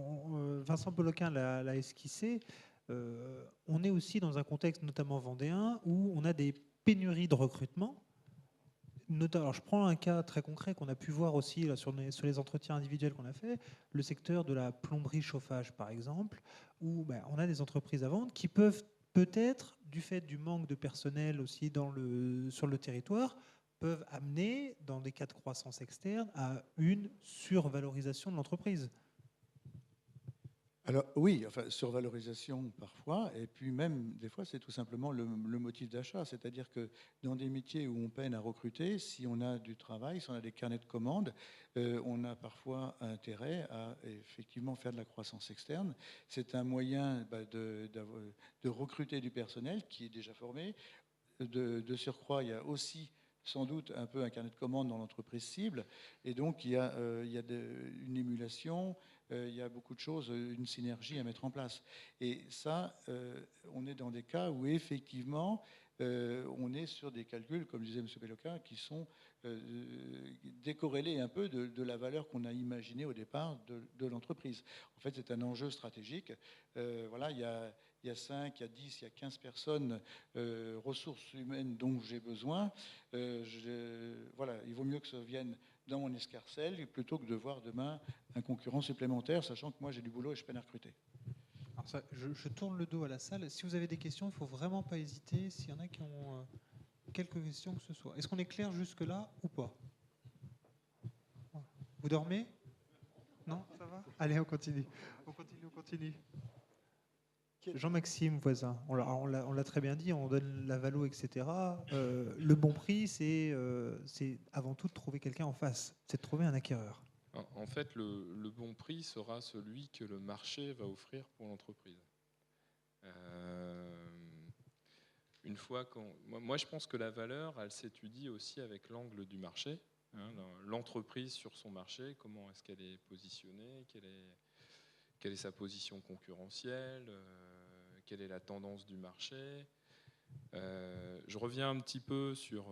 Vincent Poloquin l'a esquissé. On est aussi dans un contexte, notamment vendéen, où on a des pénuries de recrutement. Alors, je prends un cas très concret qu'on a pu voir aussi là, sur les entretiens individuels qu'on a fait, le secteur de la plomberie chauffage, par exemple, où on a des entreprises à vendre qui peuvent peut-être, du fait du manque de personnel aussi sur le territoire, peuvent amener, dans des cas de croissance externe, à une survalorisation de l'entreprise. Alors oui, enfin, survalorisation parfois, et puis même des fois c'est tout simplement le motif d'achat, c'est-à-dire que dans des métiers où on peine à recruter, si on a du travail, si on a des carnets de commandes, on a parfois intérêt à effectivement faire de la croissance externe. C'est un moyen de recruter du personnel qui est déjà formé. De surcroît, il y a aussi sans doute un peu un carnet de commandes dans l'entreprise cible, et donc il y a une émulation. Il y a beaucoup de choses, une synergie à mettre en place. Et ça, on est dans des cas où effectivement, on est sur des calculs, comme disait M. Péloquin, qui sont décorrélés un peu de la valeur qu'on a imaginée au départ de l'entreprise. En fait, c'est un enjeu stratégique. Voilà, il y a 5, il y a 10, il y a 15 personnes, ressources humaines dont j'ai besoin. Voilà, il vaut mieux que ça vienne dans mon escarcelle plutôt que de voir demain un concurrent supplémentaire, sachant que moi j'ai du boulot et je peine à recruter. Alors ça, je tourne le dos à la salle. Si vous avez des questions, il ne faut vraiment pas hésiter. S'il y en a qui ont quelques questions que ce soit. Est-ce qu'on est clair jusque-là ou pas? Vous dormez? Non? Ça va? Allez, on continue. On continue. Jean-Maxime Voisin, on l'a très bien dit, on donne la valo, etc. Le bon prix, c'est avant tout de trouver quelqu'un en face, c'est de trouver un acquéreur. En fait, le bon prix sera celui que le marché va offrir pour l'entreprise. Une fois moi, je pense que la valeur, elle s'étudie aussi avec l'angle du marché. L'entreprise sur son marché, comment est-ce qu'elle est positionnée, quelle est sa position concurrentielle, quelle est la tendance du marché, Je reviens un petit peu sur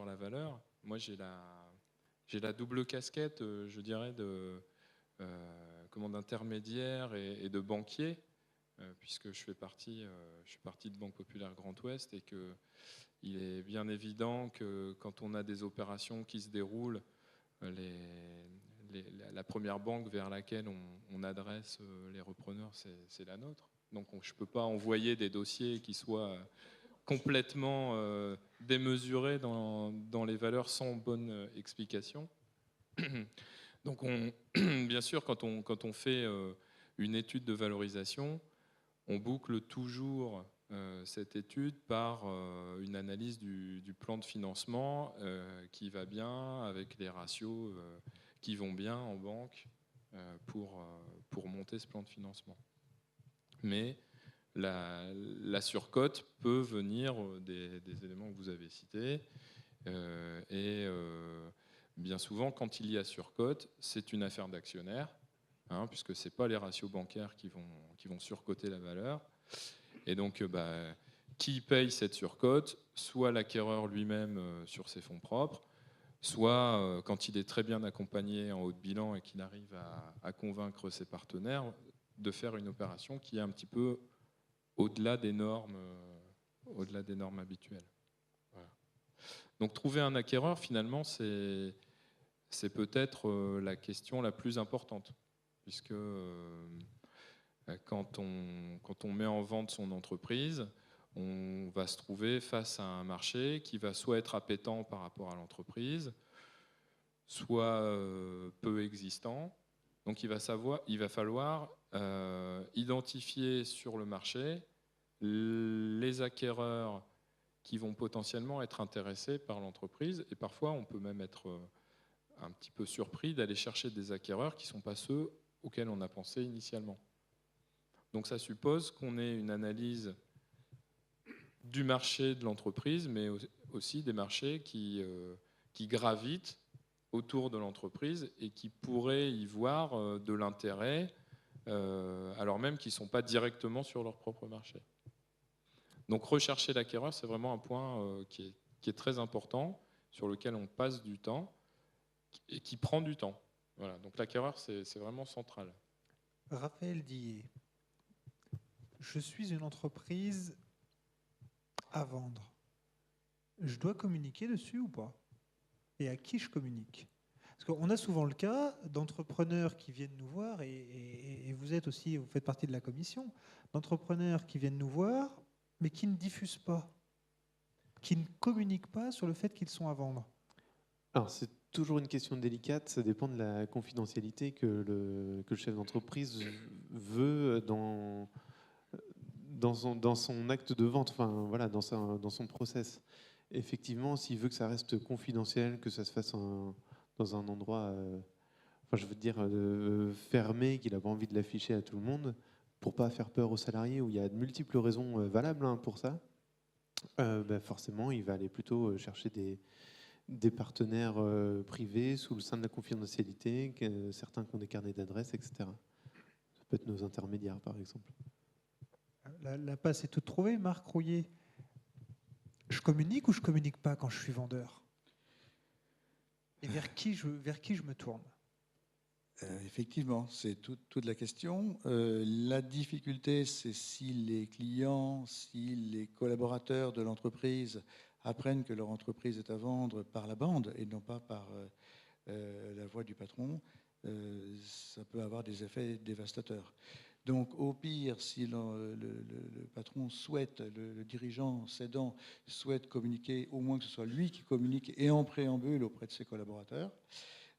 la valeur. Moi, j'ai la double casquette, je dirais, d'intermédiaire et de banquier, puisque je fais partie de Banque Populaire Grand Ouest, et qu'il est bien évident que quand on a des opérations qui se déroulent, la première banque vers laquelle on adresse les repreneurs, c'est la nôtre. Donc je ne peux pas envoyer des dossiers qui soient complètement démesurés dans les valeurs sans bonne explication. Donc bien sûr, quand on fait une étude de valorisation, on boucle toujours cette étude par une analyse du plan de financement qui va bien, avec les ratios qui vont bien en banque pour monter ce plan de financement. Mais la surcote peut venir des éléments que vous avez cités, et bien souvent, quand il y a surcote, c'est une affaire d'actionnaire, puisque ce n'est pas les ratios bancaires qui vont surcoter la valeur. Et donc, qui paye cette surcote? Soit l'acquéreur lui-même sur ses fonds propres, soit quand il est très bien accompagné en haut de bilan et qu'il arrive à convaincre ses partenaires de faire une opération qui est un petit peu au-delà des normes habituelles. Voilà. Donc trouver un acquéreur, finalement, c'est peut-être la question la plus importante, puisque quand on met en vente son entreprise, on va se trouver face à un marché qui va soit être appétant par rapport à l'entreprise, soit peu existant. Donc il va falloir identifier sur le marché les acquéreurs qui vont potentiellement être intéressés par l'entreprise, et parfois on peut même être un petit peu surpris d'aller chercher des acquéreurs qui ne sont pas ceux auxquels on a pensé initialement. Donc ça suppose qu'on ait une analyse du marché de l'entreprise, mais aussi des marchés qui gravitent autour de l'entreprise et qui pourraient y voir de l'intérêt, alors même qu'ils ne sont pas directement sur leur propre marché. Donc rechercher l'acquéreur, c'est vraiment un point qui est très important, sur lequel on passe du temps et qui prend du temps. Voilà. Donc l'acquéreur, c'est vraiment central. Raphaël Dillet, je suis une entreprise à vendre. Je dois communiquer dessus ou pas? Et à qui je communique? Parce qu'on a souvent le cas d'entrepreneurs qui viennent nous voir, et vous êtes aussi, vous faites partie de la commission, d'entrepreneurs qui viennent nous voir, mais qui ne diffusent pas, qui ne communiquent pas sur le fait qu'ils sont à vendre. Alors, c'est toujours une question délicate, ça dépend de la confidentialité que le chef d'entreprise veut dans son acte de vente, enfin, voilà, dans son process. Effectivement, s'il veut que ça reste confidentiel, que ça se fasse dans un endroit, fermé, qu'il n'a pas envie de l'afficher à tout le monde, pour pas faire peur aux salariés, où il y a de multiples raisons valables pour ça, forcément, il va aller plutôt chercher des partenaires privés sous le sein de la confidentialité, certains qui ont des carnets d'adresses, etc. Ça peut être nos intermédiaires, par exemple. La passe est toute trouvée, Marc Rouillet. Je communique ou je communique pas quand je suis vendeur? Et vers qui je me tourne? Effectivement, c'est toute la question. La difficulté, c'est si les clients, si les collaborateurs de l'entreprise apprennent que leur entreprise est à vendre par la bande et non pas par la voix du patron, ça peut avoir des effets dévastateurs. Donc au pire, si le patron souhaite, le dirigeant cédant souhaite communiquer, au moins que ce soit lui qui communique et en préambule auprès de ses collaborateurs.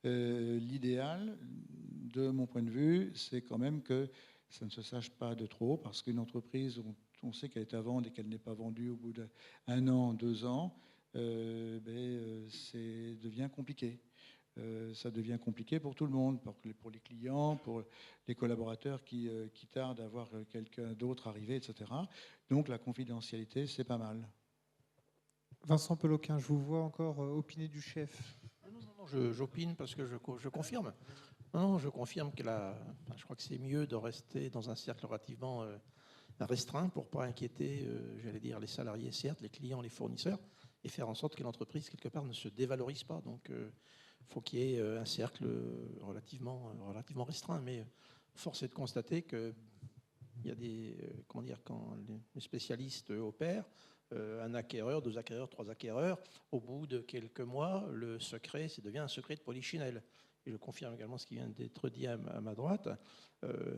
L'idéal, de mon point de vue, c'est quand même que ça ne se sache pas de trop, parce qu'une entreprise, on sait qu'elle est à vendre et qu'elle n'est pas vendue au bout d'1 an, 2 ans, devient compliqué. Ça devient compliqué pour tout le monde, pour les clients, pour les collaborateurs qui tardent à voir quelqu'un d'autre arriver, etc. Donc la confidentialité, c'est pas mal. Vincent Peloquin, je vous vois encore opiner du chef. Non, j'opine parce que je confirme. Non, je confirme que je crois que c'est mieux de rester dans un cercle relativement restreint pour ne pas inquiéter, j'allais dire, les salariés, certes, les clients, les fournisseurs, et faire en sorte que l'entreprise, quelque part, ne se dévalorise pas. Donc, il faut qu'il y ait un cercle relativement restreint. Mais force est de constater qu'il y a des, quand les spécialistes opèrent, un acquéreur, 2 acquéreurs, 3 acquéreurs, au bout de quelques mois, le secret, ça devient un secret de polichinelle. Et je confirme également ce qui vient d'être dit à ma droite.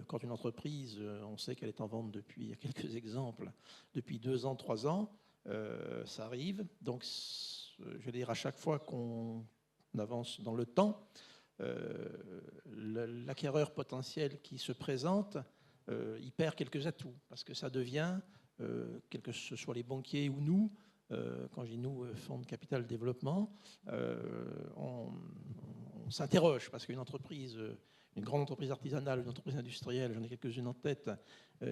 Quand une entreprise, on sait qu'elle est en vente depuis, il y a quelques exemples, depuis 2 ans, 3 ans, ça arrive. Donc, je vais dire, à chaque fois qu'on avance dans le temps, l'acquéreur potentiel qui se présente, il perd quelques atouts, parce que ça devient, quels que ce soit les banquiers ou nous, quand je dis nous, Fonds de capital développement, on s'interroge, parce qu'une entreprise, une grande entreprise artisanale, une entreprise industrielle, j'en ai quelques-unes en tête,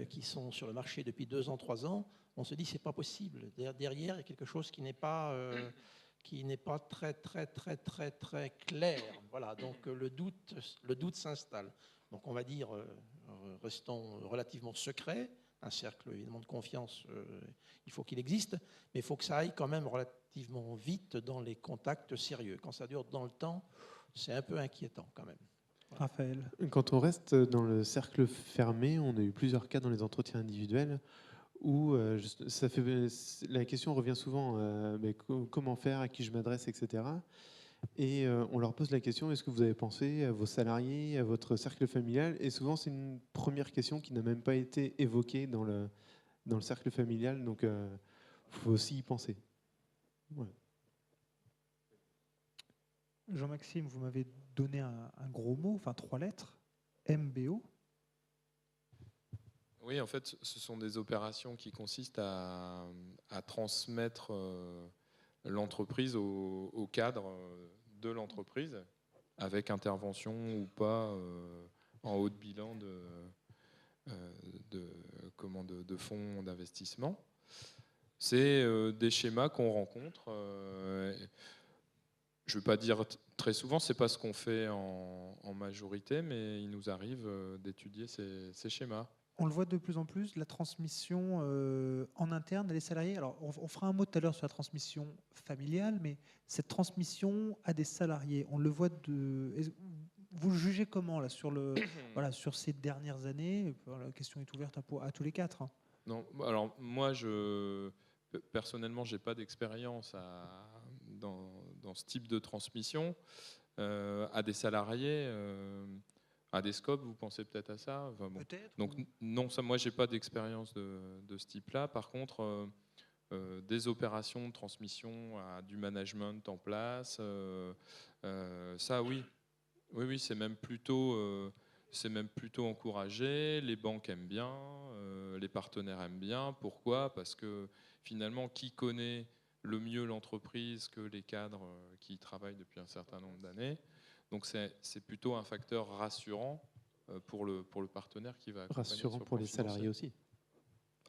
qui sont sur le marché depuis 2 ans, 3 ans, on se dit c'est pas possible. Derrière, il y a quelque chose qui n'est pas très clair. Voilà, donc le doute s'installe. Donc on va dire, restons relativement secrets. Un cercle évidemment de confiance, il faut qu'il existe, mais il faut que ça aille quand même relativement vite dans les contacts sérieux. Quand ça dure dans le temps, c'est un peu inquiétant quand même. Raphaël. Quand on reste dans le cercle fermé, on a eu plusieurs cas dans les entretiens individuels où la question revient souvent, comment faire, à qui je m'adresse, etc. Et on leur pose la question, est-ce que vous avez pensé à vos salariés, à votre cercle familial? Et souvent, c'est une première question qui n'a même pas été évoquée dans le cercle familial, donc il faut aussi y penser. Ouais. Jean-Maxime, vous m'avez donné un gros mot, enfin 3 lettres, MBO. Oui, en fait, ce sont des opérations qui consistent à transmettre l'entreprise au cadre de l'entreprise, avec intervention ou pas en haut de bilan de fonds d'investissement. C'est des schémas qu'on rencontre. Je ne veux pas dire très souvent, ce n'est pas ce qu'on fait en majorité, mais il nous arrive d'étudier ces schémas. On le voit de plus en plus, la transmission en interne des salariés. Alors, on fera un mot tout à l'heure sur la transmission familiale, mais cette transmission à des salariés, on le voit vous le jugez comment là, sur ces dernières années? La question est ouverte à tous les 4. Hein. Non, alors moi, personnellement, je n'ai pas d'expérience dans ce type de transmission à des salariés. À des scopes, vous pensez peut-être à ça? Enfin, bon. Peut-être. Donc non, moi j'ai pas d'expérience de ce type-là. Par contre, des opérations de transmission à du management en place, ça oui, c'est même plutôt encouragé. Les banques aiment bien, les partenaires aiment bien. Pourquoi? Parce que finalement, qui connaît le mieux l'entreprise que les cadres qui y travaillent depuis un certain nombre d'années? Donc c'est plutôt un facteur rassurant pour le partenaire qui va accompagner. Rassurant pour les salariés aussi.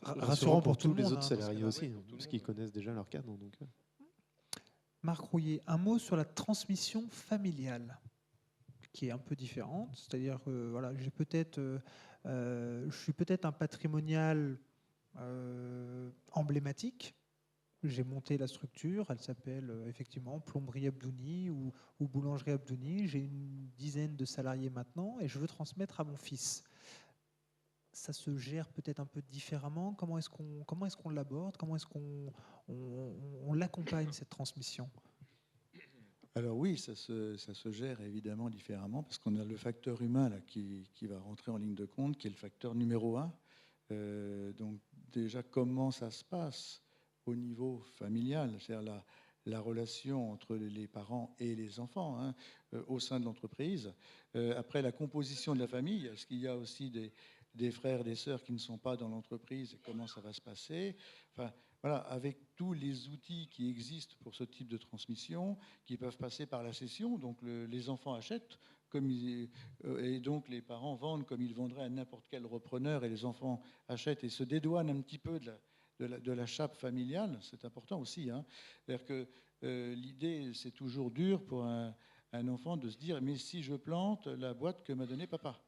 Rassurant pour tous les autres salariés aussi, parce qu'ils connaissent déjà leur cadre. Donc. Marc Rouillet, un mot sur la transmission familiale, qui est un peu différente. C'est-à-dire que voilà, je suis peut-être un patrimonial emblématique. J'ai monté la structure, elle s'appelle effectivement Plomberie Abdouni ou Boulangerie Abdouni. J'ai une dizaine de salariés maintenant et je veux transmettre à mon fils. Ça se gère peut-être un peu différemment. Comment est-ce qu'on l'aborde? Comment est-ce qu'on l'accompagne, cette transmission? Alors oui, ça se gère évidemment différemment parce qu'on a le facteur humain là, qui va rentrer en ligne de compte, qui est le facteur numéro 1. Donc déjà, comment ça se passe au niveau familial, c'est-à-dire la relation entre les parents et les enfants au sein de l'entreprise. Après, la composition de la famille, est-ce qu'il y a aussi des frères, des sœurs qui ne sont pas dans l'entreprise et comment ça va se passer? Enfin, voilà, avec tous les outils qui existent pour ce type de transmission, qui peuvent passer par la cession, donc les enfants achètent et donc les parents vendent comme ils vendraient à n'importe quel repreneur et les enfants achètent et se dédouanent un petit peu de la chape familiale, c'est important aussi. C'est-à-dire que l'idée, c'est toujours dur pour un enfant de se dire, mais si je plante la boîte que m'a donnée papa.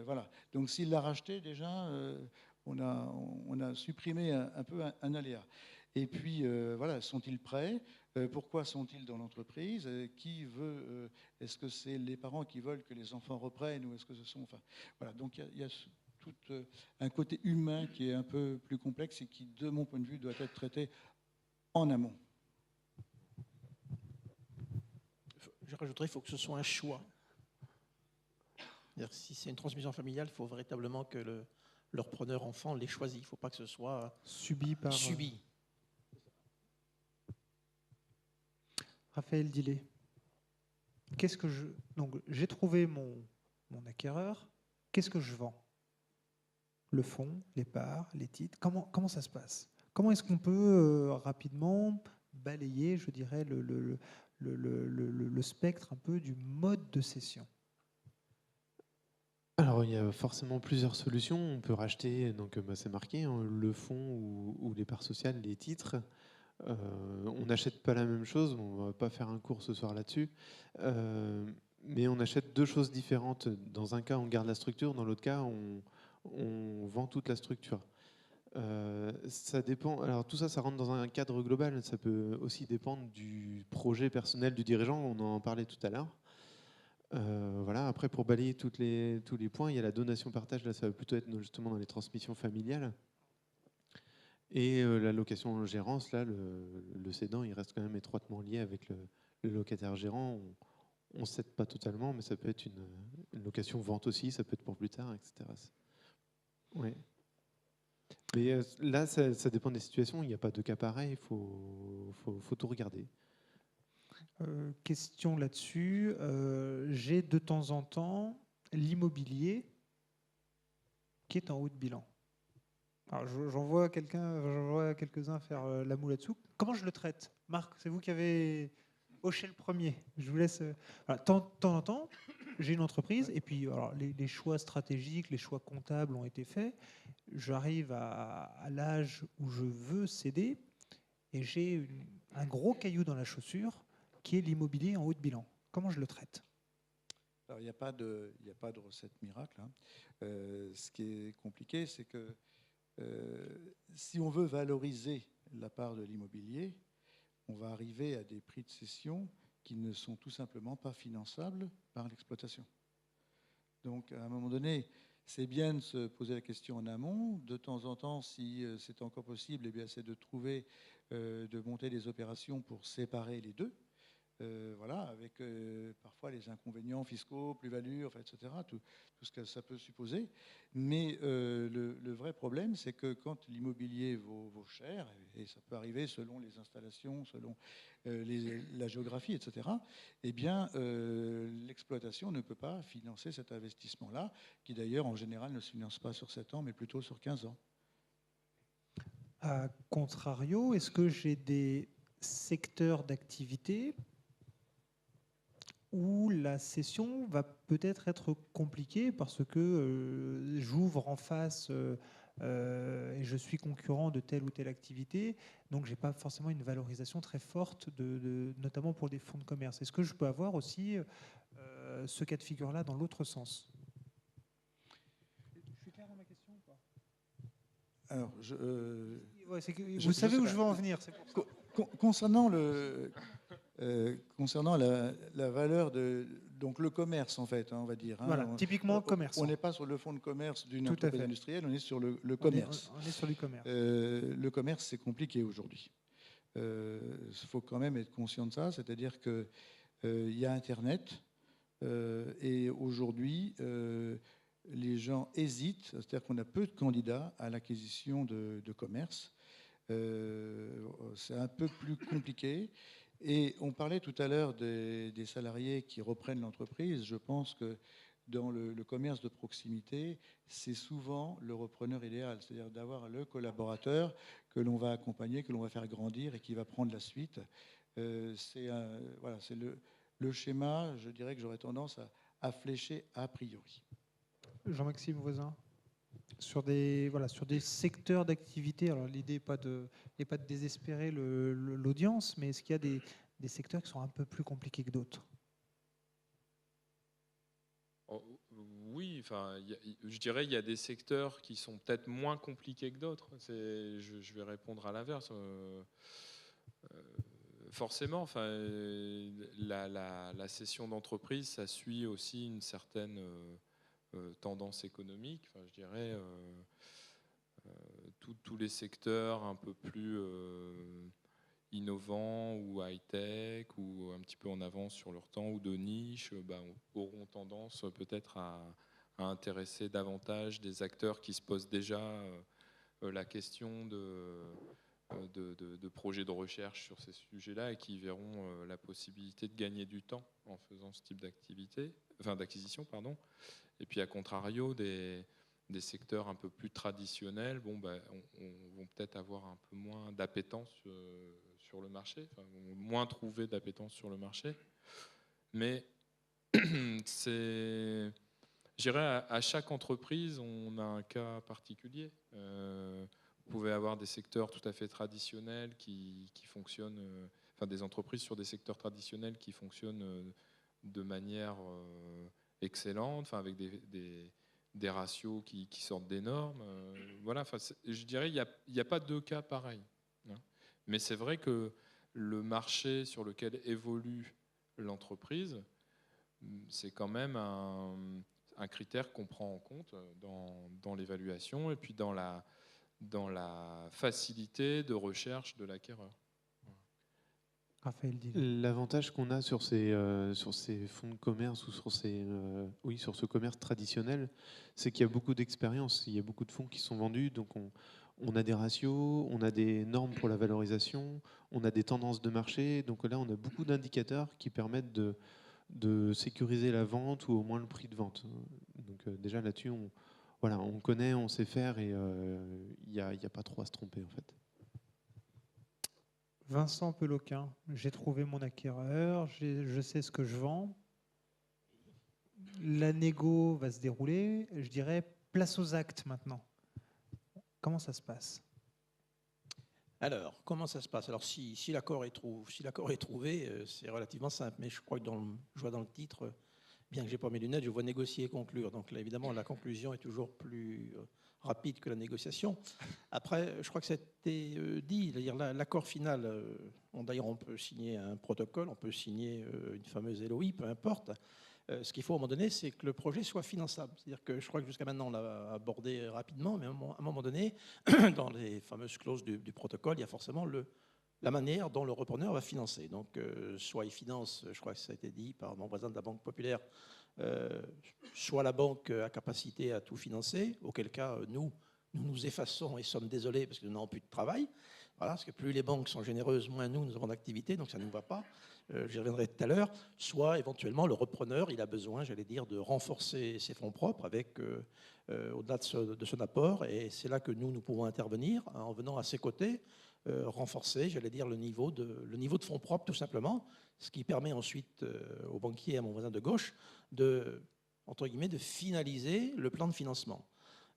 Voilà. Donc s'il l'a racheté déjà, on a supprimé un peu un aléa. Et puis, voilà, sont-ils prêts? Pourquoi sont-ils dans l'entreprise? Qui veut? Est-ce que c'est les parents qui veulent que les enfants reprennent, ou est-ce que ce sont... Enfin, voilà, donc il y a tout un côté humain qui est un peu plus complexe et qui, de mon point de vue, doit être traité en amont. Je rajouterais qu'il faut que ce soit un choix. C'est-à-dire, si c'est une transmission familiale, il faut véritablement que le repreneur enfant l'ait choisi. Il ne faut pas que ce soit Subi par... subi. Raphaël Dillet. Qu'est-ce que je... Donc, j'ai trouvé mon acquéreur. Qu'est-ce que je vends? Le fonds, les parts, les titres. Comment ça se passe? Comment est-ce qu'on peut rapidement balayer, je dirais, le spectre un peu du mode de cession? Alors, il y a forcément plusieurs solutions. On peut racheter, donc c'est marqué, hein, le fonds ou les parts sociales, les titres. On n'achète pas la même chose, on ne va pas faire un cours ce soir là-dessus. Mais on achète deux choses différentes. Dans un cas, on garde la structure, dans l'autre cas, on vend toute la structure. Ça dépend. Alors tout ça, ça rentre dans un cadre global. Ça peut aussi dépendre du projet personnel du dirigeant. On en parlait tout à l'heure. Voilà. Après, pour balayer tous les points, il y a la donation-partage. Là, ça va plutôt être justement dans les transmissions familiales. Et la location-gérance, là, le cédant, il reste quand même étroitement lié avec le locataire-gérant. On ne cède pas totalement, mais ça peut être une location-vente aussi, ça peut être pour plus tard, etc. Ouais. Mais là, ça dépend des situations. Il n'y a pas de cas pareil. Il faut tout regarder. Question là-dessus. J'ai de temps en temps l'immobilier qui est en haut de bilan. Alors, j'en vois quelques-uns faire la moue là-dessous. Comment je le traite? Marc, c'est vous qui avez hoché le premier. Je vous laisse. Voilà, de temps en temps, j'ai une entreprise et puis alors, les choix stratégiques, les choix comptables ont été faits. J'arrive à l'âge où je veux céder et j'ai un gros caillou dans la chaussure qui est l'immobilier en haut de bilan. Comment je le traite? Alors, il n'y a pas de recette miracle, hein. Ce qui est compliqué, c'est que si on veut valoriser la part de l'immobilier, on va arriver à des prix de cession qui ne sont tout simplement pas finançables par l'exploitation. Donc, à un moment donné, c'est bien de se poser la question en amont. De temps en temps, si c'est encore possible, eh bien, c'est de monter des opérations pour séparer les deux. Voilà, avec parfois les inconvénients fiscaux, plus-values, enfin, etc., tout ce que ça peut supposer. Mais le vrai problème, c'est que quand l'immobilier vaut cher, et ça peut arriver selon les installations, selon la géographie, etc., eh bien, l'exploitation ne peut pas financer cet investissement-là, qui d'ailleurs, en général, ne se finance pas sur 7 ans, mais plutôt sur 15 ans. A contrario, est-ce que j'ai des secteurs d'activité où la cession va peut-être être compliquée parce que j'ouvre en face et je suis concurrent de telle ou telle activité, donc je n'ai pas forcément une valorisation très forte, notamment pour des fonds de commerce. Est-ce que je peux avoir aussi ce cas de figure-là dans l'autre sens? Je suis clair dans ma question ou pas? Alors, ouais, vous savez où je veux en venir. C'est pour ça. Concernant la valeur donc le commerce, en fait, hein, on va dire. Hein, voilà, typiquement commerce. On n'est pas sur le fonds de commerce d'une entreprise industrielle, on est sur le commerce. On est sur du commerce. Le commerce, c'est compliqué aujourd'hui. Il faut quand même être conscient de ça, c'est-à-dire qu'il y a Internet et aujourd'hui, les gens hésitent, c'est-à-dire qu'on a peu de candidats à l'acquisition de commerce. C'est un peu plus compliqué. Et on parlait tout à l'heure des salariés qui reprennent l'entreprise. Je pense que dans le commerce de proximité, c'est souvent le repreneur idéal, c'est-à-dire d'avoir le collaborateur que l'on va accompagner, que l'on va faire grandir et qui va prendre la suite. C'est le schéma, je dirais que j'aurais tendance à flécher a priori. Jean-Maxime Voisin, sur des secteurs d'activité, alors l'idée n'est pas de désespérer l'audience, mais est-ce qu'il y a des secteurs qui sont un peu plus compliqués que d'autres? Oh, oui, enfin, je dirais il y a des secteurs qui sont peut-être moins compliqués que d'autres. Je vais répondre à l'inverse. Forcément, enfin, la cession d'entreprise, ça suit aussi une certaine tendance économique. Enfin, je dirais tous les secteurs un peu plus innovants ou high-tech ou un petit peu en avance sur leur temps ou de niche auront tendance peut-être à intéresser davantage des acteurs qui se posent déjà la question de projets de recherche sur ces sujets-là et qui verront la possibilité de gagner du temps en faisant ce type d'acquisition, pardon. Et puis à contrario, des secteurs un peu plus traditionnels, on vont peut-être avoir un peu moins d'appétence sur le marché, enfin, moins trouver d'appétence sur le marché. Mais je dirais à chaque entreprise, on a un cas particulier. Vous pouvez avoir des secteurs tout à fait traditionnels qui fonctionnent, enfin des entreprises sur des secteurs traditionnels qui fonctionnent de manière excellente, enfin avec des ratios qui sortent des normes. Voilà, enfin, je dirais il n'y a pas deux cas pareils. Hein. Mais c'est vrai que le marché sur lequel évolue l'entreprise, c'est quand même un critère qu'on prend en compte dans l'évaluation et puis dans la facilité de recherche de l'acquéreur. Raphaël Dill. L'avantage qu'on a sur ces fonds de commerce ou sur ce commerce traditionnel, c'est qu'il y a beaucoup d'expérience. Il y a beaucoup de fonds qui sont vendus, donc on a des ratios, on a des normes pour la valorisation, on a des tendances de marché. Donc là, on a beaucoup d'indicateurs qui permettent de sécuriser la vente ou au moins le prix de vente. Donc déjà là-dessus, on connaît, on sait faire et il n'y a pas trop à se tromper en fait. Vincent Peloquin, j'ai trouvé mon acquéreur, je sais ce que je vends. La négo va se dérouler. Je dirais place aux actes maintenant. Comment ça se passe ? Alors, comment ça se passe ? Alors, si l'accord est trouvé, c'est relativement simple. Mais je crois que je vois dans le titre, bien que je n'ai pas mes lunettes, je vois négocier et conclure. Donc là, évidemment, la conclusion est toujours plus rapide que la négociation. Après, je crois que c'était dit, c'est-à-dire l'accord final, d'ailleurs on peut signer un protocole, on peut signer une fameuse LOI, peu importe. Ce qu'il faut à un moment donné, c'est que le projet soit finançable. C'est-à-dire que je crois que jusqu'à maintenant, on l'a abordé rapidement, mais à un moment donné, dans les fameuses clauses du protocole, il y a forcément la manière dont le repreneur va financer. Donc, soit il finance, je crois que ça a été dit par mon voisin de la Banque Populaire, soit la banque a capacité à tout financer, auquel cas nous nous effaçons et sommes désolés parce que nous n'avons plus de travail. Voilà, parce que plus les banques sont généreuses, moins nous avons d'activité, donc ça ne nous va pas. J'y reviendrai tout à l'heure. Soit éventuellement le repreneur, il a besoin, j'allais dire, de renforcer ses fonds propres avec au-delà de son apport, et c'est là que nous pouvons intervenir en venant à ses côtés, renforcer, j'allais dire, le niveau de fonds propres tout simplement, ce qui permet ensuite aux banquiers, à mon voisin de gauche, entre guillemets, de finaliser le plan de financement.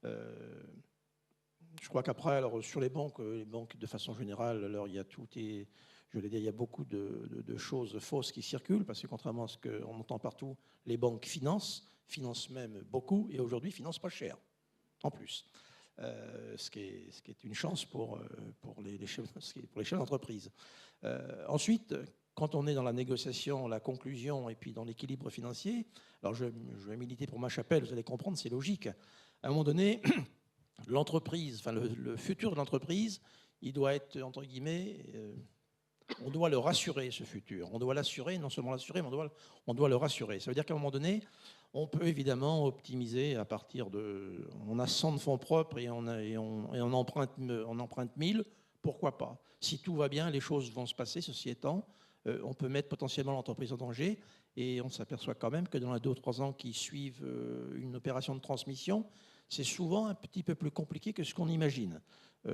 Je crois qu'après, alors sur les banques de façon générale, alors il y a il y a beaucoup de choses fausses qui circulent, parce que contrairement à ce qu'on entend partout, les banques financent même beaucoup, et aujourd'hui financent pas cher, en plus. Ce qui est une chance pour les chefs d'entreprise. Ensuite, quand on est dans la négociation, la conclusion et puis dans l'équilibre financier, alors je vais militer pour ma chapelle, vous allez comprendre, c'est logique. À un moment donné, l'entreprise, enfin le futur de l'entreprise, il doit être, entre guillemets, on doit le rassurer, ce futur. On doit l'assurer, non seulement l'assurer, mais on doit le rassurer. Ça veut dire qu'à un moment donné, on peut évidemment optimiser à partir de... On a 100 de fonds propres et on emprunte 1000, pourquoi pas ? Si tout va bien, les choses vont se passer, ceci étant, on peut mettre potentiellement l'entreprise en danger, et on s'aperçoit quand même que dans les 2 ou 3 ans qui suivent une opération de transmission, c'est souvent un petit peu plus compliqué que ce qu'on imagine.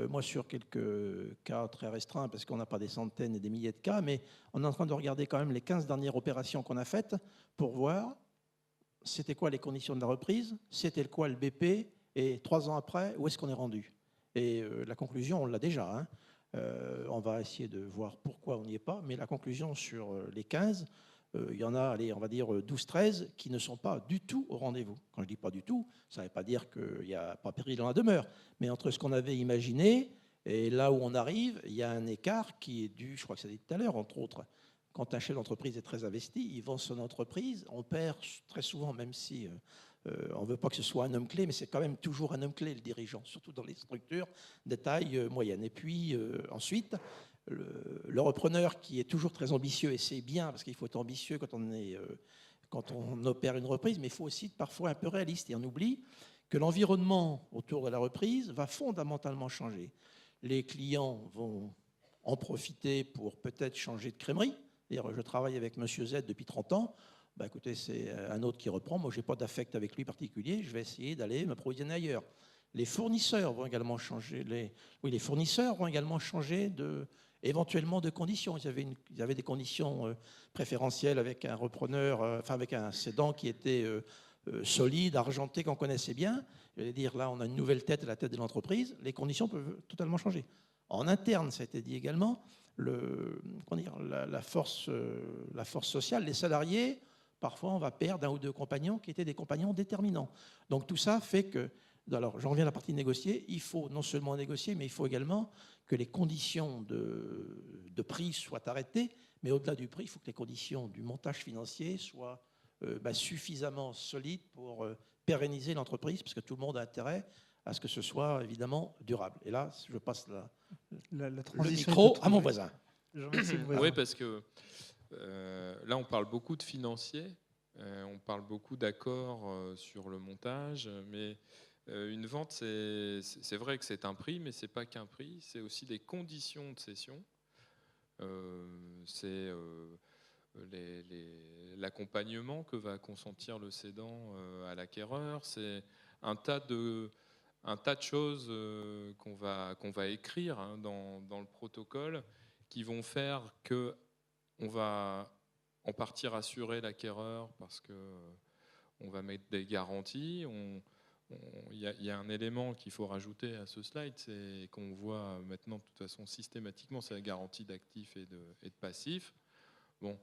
Moi, sur quelques cas très restreints, parce qu'on n'a pas des centaines et des milliers de cas, mais on est en train de regarder quand même les 15 dernières opérations qu'on a faites pour voir c'était quoi les conditions de la reprise, c'était quoi le BP, et 3 ans après, où est-ce qu'on est rendu. Et la conclusion, on l'a déjà. Hein. On va essayer de voir pourquoi on n'y est pas, mais la conclusion sur les 15, il y en a, allez, on va dire 12-13 qui ne sont pas du tout au rendez-vous. Quand je dis pas du tout, ça ne veut pas dire qu'il n'y a pas péril dans la demeure, mais entre ce qu'on avait imaginé et là où on arrive, il y a un écart qui est dû, je crois que ça a dit tout à l'heure, entre autres, quand un chef d'entreprise est très investi, il vend son entreprise, on perd très souvent, même si on ne veut pas que ce soit un homme clé, mais c'est quand même toujours un homme clé, le dirigeant, surtout dans les structures de taille moyenne. Et puis ensuite, le repreneur qui est toujours très ambitieux, et c'est bien, parce qu'il faut être ambitieux quand on opère une reprise, mais il faut aussi être parfois un peu réaliste. Et on oublie que l'environnement autour de la reprise va fondamentalement changer. Les clients vont en profiter pour peut-être changer de crèmerie. C'est-à-dire, je travaille avec Monsieur Z depuis 30 ans. Bah, écoutez, c'est un autre qui reprend. Moi, je n'ai pas d'affect avec lui particulier. Je vais essayer d'aller m'approvisionner ailleurs. Les fournisseurs vont également changer. Les fournisseurs vont également changer éventuellement de conditions. Ils avaient des conditions préférentielles avec un repreneur, avec un cédant qui était solide, argenté, qu'on connaissait bien. Je vais dire, là, on a une nouvelle tête à la tête de l'entreprise. Les conditions peuvent totalement changer. En interne, ça a été dit également, la force sociale, les salariés, parfois on va perdre un ou deux compagnons qui étaient des compagnons déterminants. Donc tout ça fait que, alors j'en reviens à la partie négociée, il faut non seulement négocier, mais il faut également que les conditions de prix soient arrêtées, mais au-delà du prix, il faut que les conditions du montage financier soient suffisamment solides pour pérenniser l'entreprise, parce que tout le monde a intérêt à ce que ce soit évidemment durable. Et là, je passe le micro à mon voisin. Oui, parce que là, on parle beaucoup de financiers, on parle beaucoup d'accords sur le montage, mais une vente, c'est vrai que c'est un prix, mais ce n'est pas qu'un prix, c'est aussi des conditions de cession. C'est l'accompagnement que va consentir le cédant à l'acquéreur, c'est un tas de choses qu'on va écrire dans le protocole qui vont faire qu'on va en partie rassurer l'acquéreur parce qu'on va mettre des garanties. Il y a un élément qu'il faut rajouter à ce slide, c'est qu'on voit maintenant de toute façon systématiquement, c'est la garantie d'actifs et de passifs. Bon,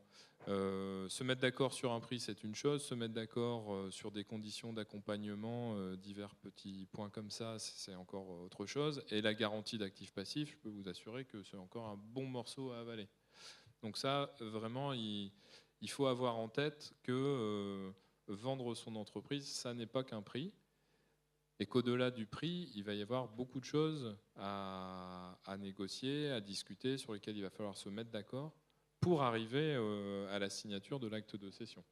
se mettre d'accord sur un prix, c'est une chose. Se mettre d'accord sur des conditions d'accompagnement, divers petits points comme ça, c'est encore autre chose. Et la garantie d'actifs passifs, je peux vous assurer que c'est encore un bon morceau à avaler. Donc ça, vraiment, il faut avoir en tête que vendre son entreprise, ça n'est pas qu'un prix. Et qu'au-delà du prix, il va y avoir beaucoup de choses à négocier, à discuter, sur lesquelles il va falloir se mettre d'accord pour arriver à la signature de l'acte de cession.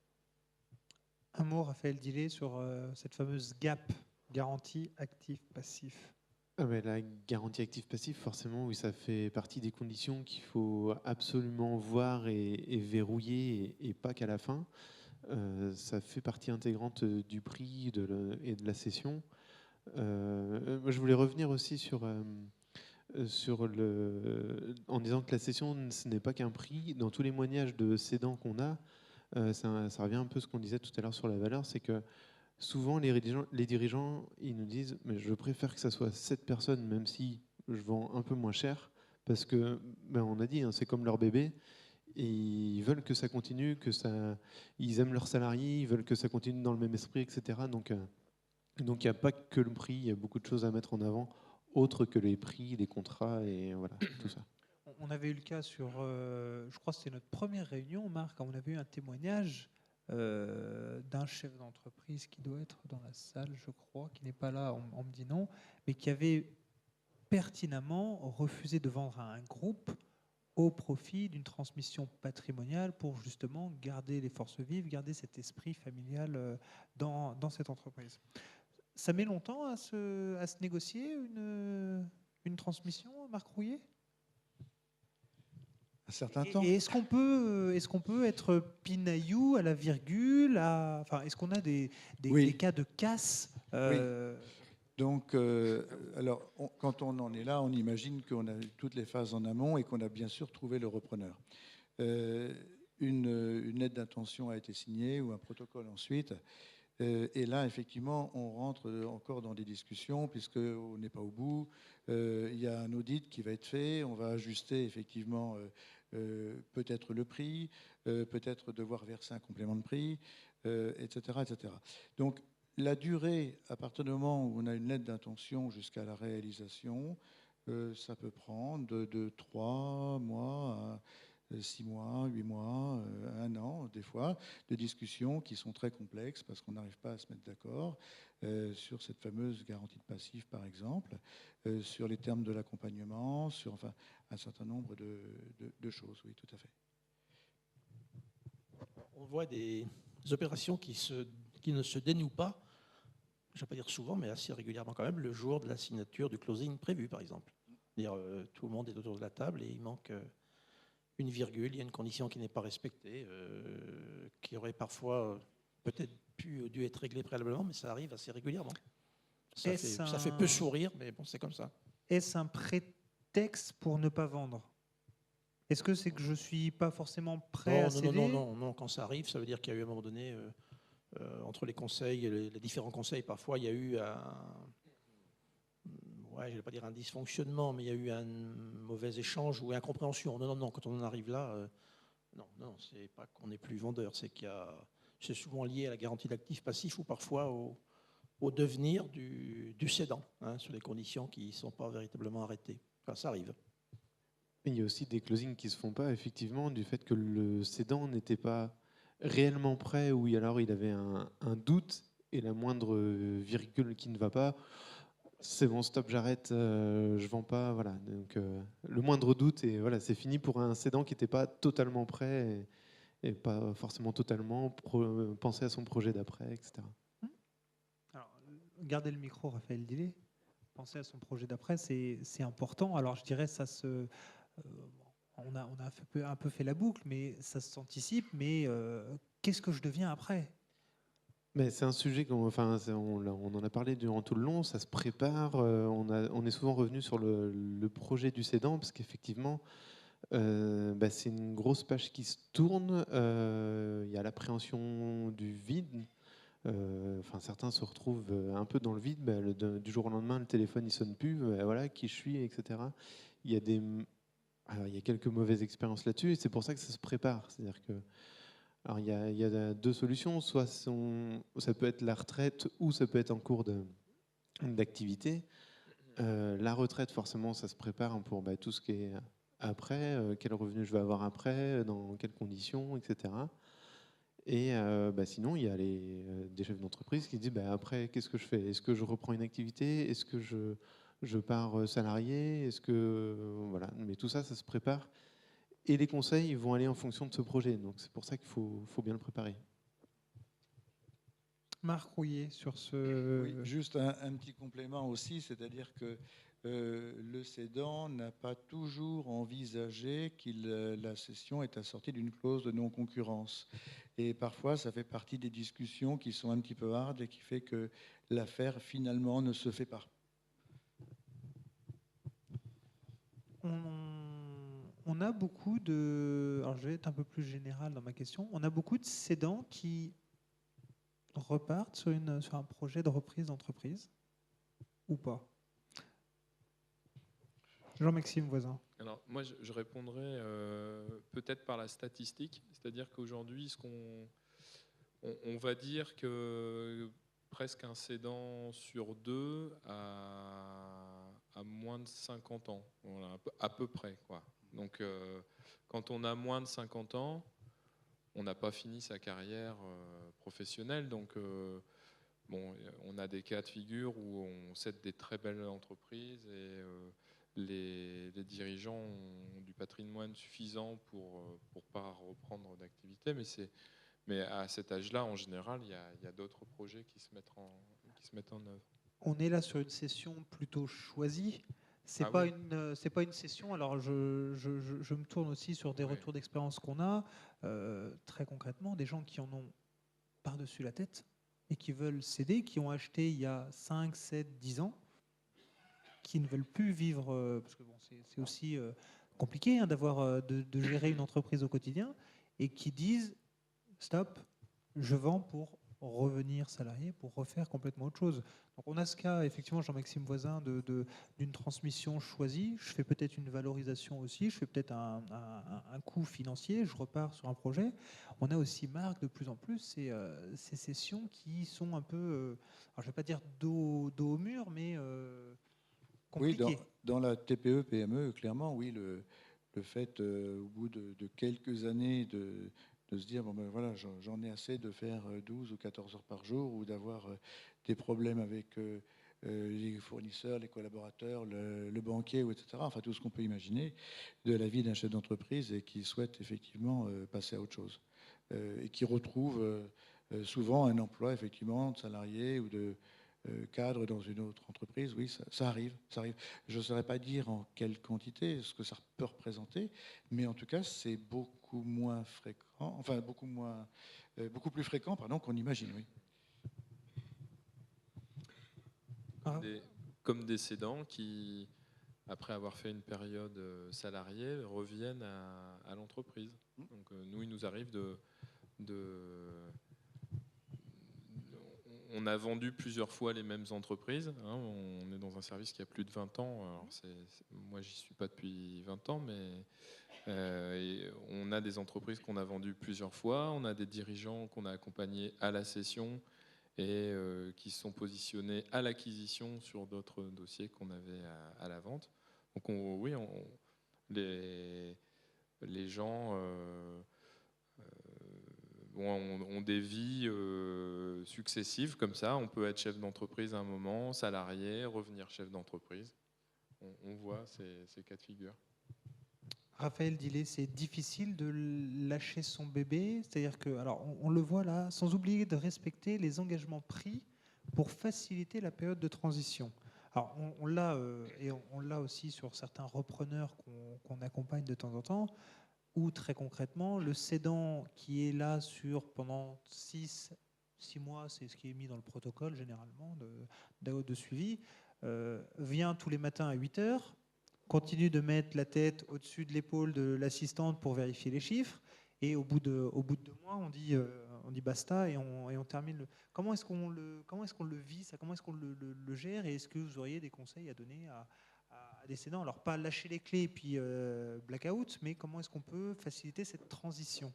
Un mot, Raphaël Dillet, sur cette fameuse GAP, garantie actif-passif. La garantie actif-passif, forcément, oui, ça fait partie des conditions qu'il faut absolument voir et verrouiller, et pas qu'à la fin. Ça fait partie intégrante du prix et de la cession. Je voulais revenir aussi en disant que la cession, ce n'est pas qu'un prix. Dans tous les témoignages de cédants qu'on a, ça revient un peu à ce qu'on disait tout à l'heure sur la valeur, c'est que souvent les dirigeants, ils nous disent « mais je préfère que ça soit cette personne, même si je vends un peu moins cher, parce que, on a dit, c'est comme leur bébé, et ils veulent que ça continue, ils aiment leurs salariés, ils veulent que ça continue dans le même esprit, etc. » Donc il n'y a pas que le prix, il y a beaucoup de choses à mettre en avant, autres que les prix, les contrats et voilà, tout ça. On avait eu le cas sur, je crois que c'était notre première réunion, Marc, on avait eu un témoignage d'un chef d'entreprise qui doit être dans la salle, je crois, qui n'est pas là, on me dit non, mais qui avait pertinemment refusé de vendre à un groupe au profit d'une transmission patrimoniale pour justement garder les forces vives, garder cet esprit familial dans cette entreprise. Ça met longtemps à se négocier une transmission, Marc Rouillet ? Un certain temps. Et est-ce qu'on peut être pinaillou à la virgule est-ce qu'on a des cas de casse Oui. Donc, quand on en est là, on imagine qu'on a eu toutes les phases en amont et qu'on a bien sûr trouvé le repreneur. Une lettre d'intention a été signée ou un protocole ensuite. Et là, effectivement, on rentre encore dans des discussions puisqu'on n'est pas au bout. Il y a un audit qui va être fait. On va ajuster effectivement peut-être le prix, peut-être devoir verser un complément de prix, etc., etc. Donc, la durée, à partir du moment où on a une lettre d'intention jusqu'à la réalisation, ça peut prendre de 3 mois à 6 mois, 8 mois, 1 an, des fois, de discussions qui sont très complexes parce qu'on n'arrive pas à se mettre d'accord sur cette fameuse garantie de passif, par exemple, sur les termes de l'accompagnement, sur enfin, un certain nombre de choses. Oui, tout à fait. On voit des opérations qui ne se dénouent pas, je ne vais pas dire souvent, mais assez régulièrement quand même, le jour de la signature du closing prévu, par exemple. C'est-à-dire, tout le monde est autour de la table et il manque une virgule, il y a une condition qui n'est pas respectée, qui aurait parfois peut-être dû être réglée préalablement, mais ça arrive assez régulièrement. Ça fait peu sourire, mais bon, c'est comme ça. Est-ce un prétexte pour ne pas vendre? Est-ce que c'est que je ne suis pas forcément prêt à céder? Non, quand ça arrive, ça veut dire qu'il y a eu à un moment donné, entre les conseils, les différents conseils, parfois il y a eu je ne vais pas dire un dysfonctionnement, mais il y a eu un mauvais échange ou incompréhension. Non, quand on en arrive là, non, c'est pas qu'on n'est plus vendeur, c'est c'est souvent lié à la garantie d'actifs passifs ou parfois au devenir du cédant, sur les conditions qui ne sont pas véritablement arrêtées. Enfin, ça arrive. Il y a aussi des closings qui ne se font pas, effectivement, du fait que le cédant n'était pas réellement prêt, ou alors il avait un doute, et la moindre virgule qui ne va pas, c'est bon, stop, j'arrête, je vends pas, voilà. Donc le moindre doute, et voilà, c'est fini pour un cédant qui n'était pas totalement prêt et pas forcément totalement penser à son projet d'après, etc. Alors, gardez le micro, Raphaël Dillet. Penser à son projet d'après, c'est important. Alors, je dirais, ça se... on a un peu fait la boucle, mais ça s'anticipe. Mais qu'est-ce que je deviens après? Mais c'est un sujet on en a parlé durant tout le long, ça se prépare. On est souvent revenu sur le projet du cédant, parce qu'effectivement, c'est une grosse page qui se tourne. Il y a l'appréhension du vide. Certains se retrouvent un peu dans le vide. Du jour au lendemain, le téléphone il sonne plus. Voilà, qui je suis, etc. Il y a quelques mauvaises expériences là-dessus, et c'est pour ça que ça se prépare. C'est-à-dire que alors, il y a deux solutions. Soit ça peut être la retraite, ou ça peut être en cours d'activité. La retraite, forcément, ça se prépare pour tout ce qui est après, quel revenu je vais avoir après, dans quelles conditions, etc. Et sinon, il y a des chefs d'entreprise qui disent après, qu'est-ce que je fais? Est-ce que je reprends une activité? Est-ce que je pars salarié? Voilà. Mais tout ça, ça se prépare. Et les conseils vont aller en fonction de ce projet. Donc c'est pour ça qu'il faut bien le préparer. Marc Rouillet, sur ce... Oui, juste un petit complément aussi, c'est-à-dire que le cédant n'a pas toujours envisagé que la cession est assortie d'une clause de non-concurrence. Et parfois, ça fait partie des discussions qui sont un petit peu hardes et qui fait que l'affaire, finalement, ne se fait pas. On a beaucoup de... Alors, je vais être un peu plus général dans ma question. On a beaucoup de cédants qui repartent sur un projet de reprise d'entreprise, ou pas? Jean-Maxime Voisin. Alors, moi, je répondrais peut-être par la statistique, c'est-à-dire qu'aujourd'hui, on va dire que presque un cédant sur deux a moins de 50 ans, voilà, à peu près, quoi. Donc, quand on a moins de 50 ans, on n'a pas fini sa carrière professionnelle. Donc, on a des cas de figure où on cède des très belles entreprises et les dirigeants ont du patrimoine suffisant pour pas reprendre d'activité. Mais à cet âge-là, en général, il y a d'autres projets qui se mettent en œuvre. On est là sur une session plutôt choisie. C'est pas une session. Alors je me tourne aussi sur des retours d'expérience qu'on a. Très concrètement, des gens qui en ont par-dessus la tête et qui veulent céder, qui ont acheté il y a 5, 7, 10 ans, qui ne veulent plus vivre, parce que c'est aussi compliqué de gérer une entreprise au quotidien, et qui disent stop, je vends pour revenir salarié pour refaire complètement autre chose. Donc on a ce cas, effectivement, Jean-Maxime Voisin, d'une transmission choisie. Je fais peut-être une valorisation aussi, je fais peut-être un coût financier, je repars sur un projet. On a aussi, Marc, de plus en plus, ces cessions qui sont un peu, alors je ne vais pas dire dos au mur, mais Oui, compliquées. dans la TPE, PME, clairement, oui, le fait, au bout de quelques années, de se dire, bon ben voilà, j'en ai assez de faire 12 ou 14 heures par jour ou d'avoir des problèmes avec les fournisseurs, les collaborateurs, le banquier, ou etc. Enfin, tout ce qu'on peut imaginer de la vie d'un chef d'entreprise et qui souhaite effectivement passer à autre chose. Et qui retrouve souvent un emploi, effectivement, de salarié ou de cadre dans une autre entreprise. Oui, ça arrive, ça arrive. Je ne saurais pas dire en quelle quantité, ce que ça peut représenter, mais en tout cas, c'est beaucoup moins fréquent, enfin beaucoup plus fréquent, pardon, qu'on imagine. Oui. Comme des cédants qui, après avoir fait une période salariée, reviennent à l'entreprise. Donc nous, il nous arrive on a vendu plusieurs fois les mêmes entreprises. Hein. On est dans un service qui a plus de 20 ans. Alors moi, j'y suis pas depuis 20 ans, mais et on a des entreprises qu'on a vendues plusieurs fois. On a des dirigeants qu'on a accompagnés à la cession et qui sont positionnés à l'acquisition sur d'autres dossiers qu'on avait à la vente. Donc oui, les gens ont des vies successives comme ça. On peut être chef d'entreprise à un moment, salarié, revenir chef d'entreprise. On voit ces cas de figure. Raphaël Dillet, c'est difficile de lâcher son bébé, c'est-à-dire que, alors on le voit là, sans oublier de respecter les engagements pris pour faciliter la période de transition. Alors on l'a et on l'a aussi sur certains repreneurs qu'on accompagne de temps en temps, où très concrètement, le cédant qui est là pendant 6 mois, c'est ce qui est mis dans le protocole généralement de suivi, vient tous les matins à 8 heures, continue de mettre la tête au-dessus de l'épaule de l'assistante pour vérifier les chiffres, et au bout de 2 mois, on dit basta et on termine. Comment est-ce qu'on le vit ça? Comment est-ce qu'on le gère? Et est-ce que vous auriez des conseils à donner à des cédants? Alors pas lâcher les clés et puis blackout, mais comment est-ce qu'on peut faciliter cette transition?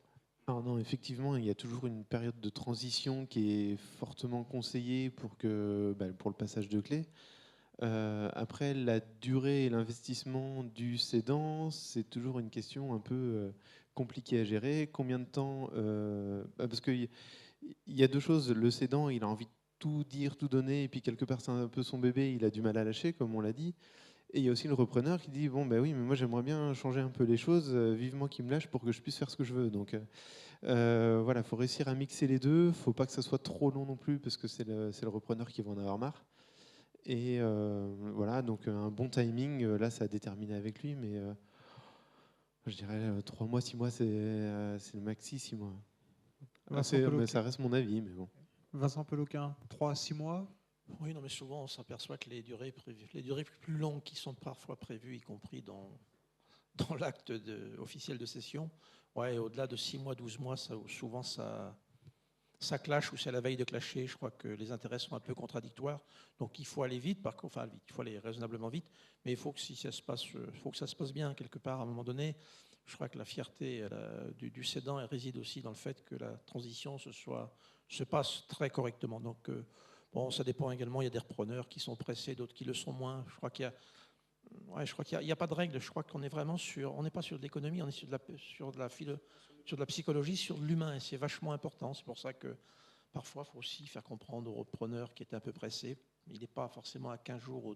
Alors non, effectivement, il y a toujours une période de transition qui est fortement conseillée pour le passage de clés. Après, la durée et l'investissement du cédant, c'est toujours une question un peu compliquée à gérer. Combien de temps parce qu'il y a deux choses. Le cédant, il a envie de tout dire, tout donner, et puis quelque part, c'est un peu son bébé, il a du mal à lâcher, comme on l'a dit. Et il y a aussi le repreneur qui dit bon, ben oui, mais moi j'aimerais bien changer un peu les choses, vivement qu'il me lâche pour que je puisse faire ce que je veux. Donc voilà, il faut réussir à mixer les deux. Il ne faut pas que ça soit trop long non plus, parce que c'est le repreneur qui va en avoir marre. Et voilà, donc un bon timing, là, ça a déterminé avec lui, mais je dirais 3 mois, 6 mois, c'est le maxi, 6 mois. Mais ça reste mon avis, mais bon. Vincent Peloquin, 3 à 6 mois. Oui, non, mais souvent on s'aperçoit que les durées plus longues qui sont parfois prévues, y compris dans l'acte officiel de cession, ouais, au-delà de 6 mois, 12 mois, souvent ça clash ou c'est à la veille de clasher. Je crois que les intérêts sont un peu contradictoires. Donc il faut aller vite, il faut aller raisonnablement vite, mais il faut que faut que ça se passe bien quelque part à un moment donné. Je crois que la fierté du cédant elle réside aussi dans le fait que la transition se passe très correctement. Donc bon, ça dépend également. Il y a des repreneurs qui sont pressés, d'autres qui le sont moins. Je crois qu'il y a pas de règle. Je crois qu'on est vraiment on n'est pas sur de l'économie, on est sur de la psychologie, sur de l'humain, et c'est vachement important. C'est pour ça que parfois, il faut aussi faire comprendre aux repreneurs qui étaient un peu pressés. Il n'est pas forcément à 15 jours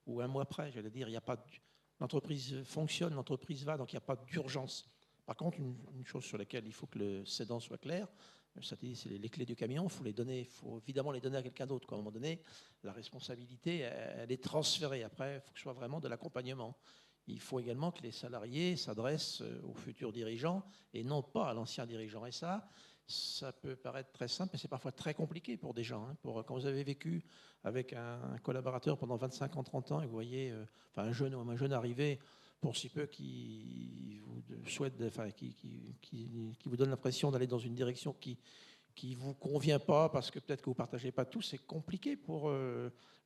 ou un mois près. J'allais dire, l'entreprise fonctionne, l'entreprise va, donc il n'y a pas d'urgence. Par contre, une chose sur laquelle il faut que le cédant soit clair, c'est les clés du camion, il faut évidemment les donner à quelqu'un d'autre. À un moment donné, la responsabilité, elle est transférée. Après, il faut que ce soit vraiment de l'accompagnement. Il faut également que les salariés s'adressent aux futurs dirigeants et non pas à l'ancien dirigeant. Et ça peut paraître très simple, mais c'est parfois très compliqué pour des gens. Quand vous avez vécu avec un collaborateur pendant 25 ans, 30 ans, et vous voyez un jeune arrivé, pour si peu qui vous donne l'impression d'aller dans une direction qui qui ne vous convient pas parce que peut-être que vous ne partagez pas tout, c'est compliqué pour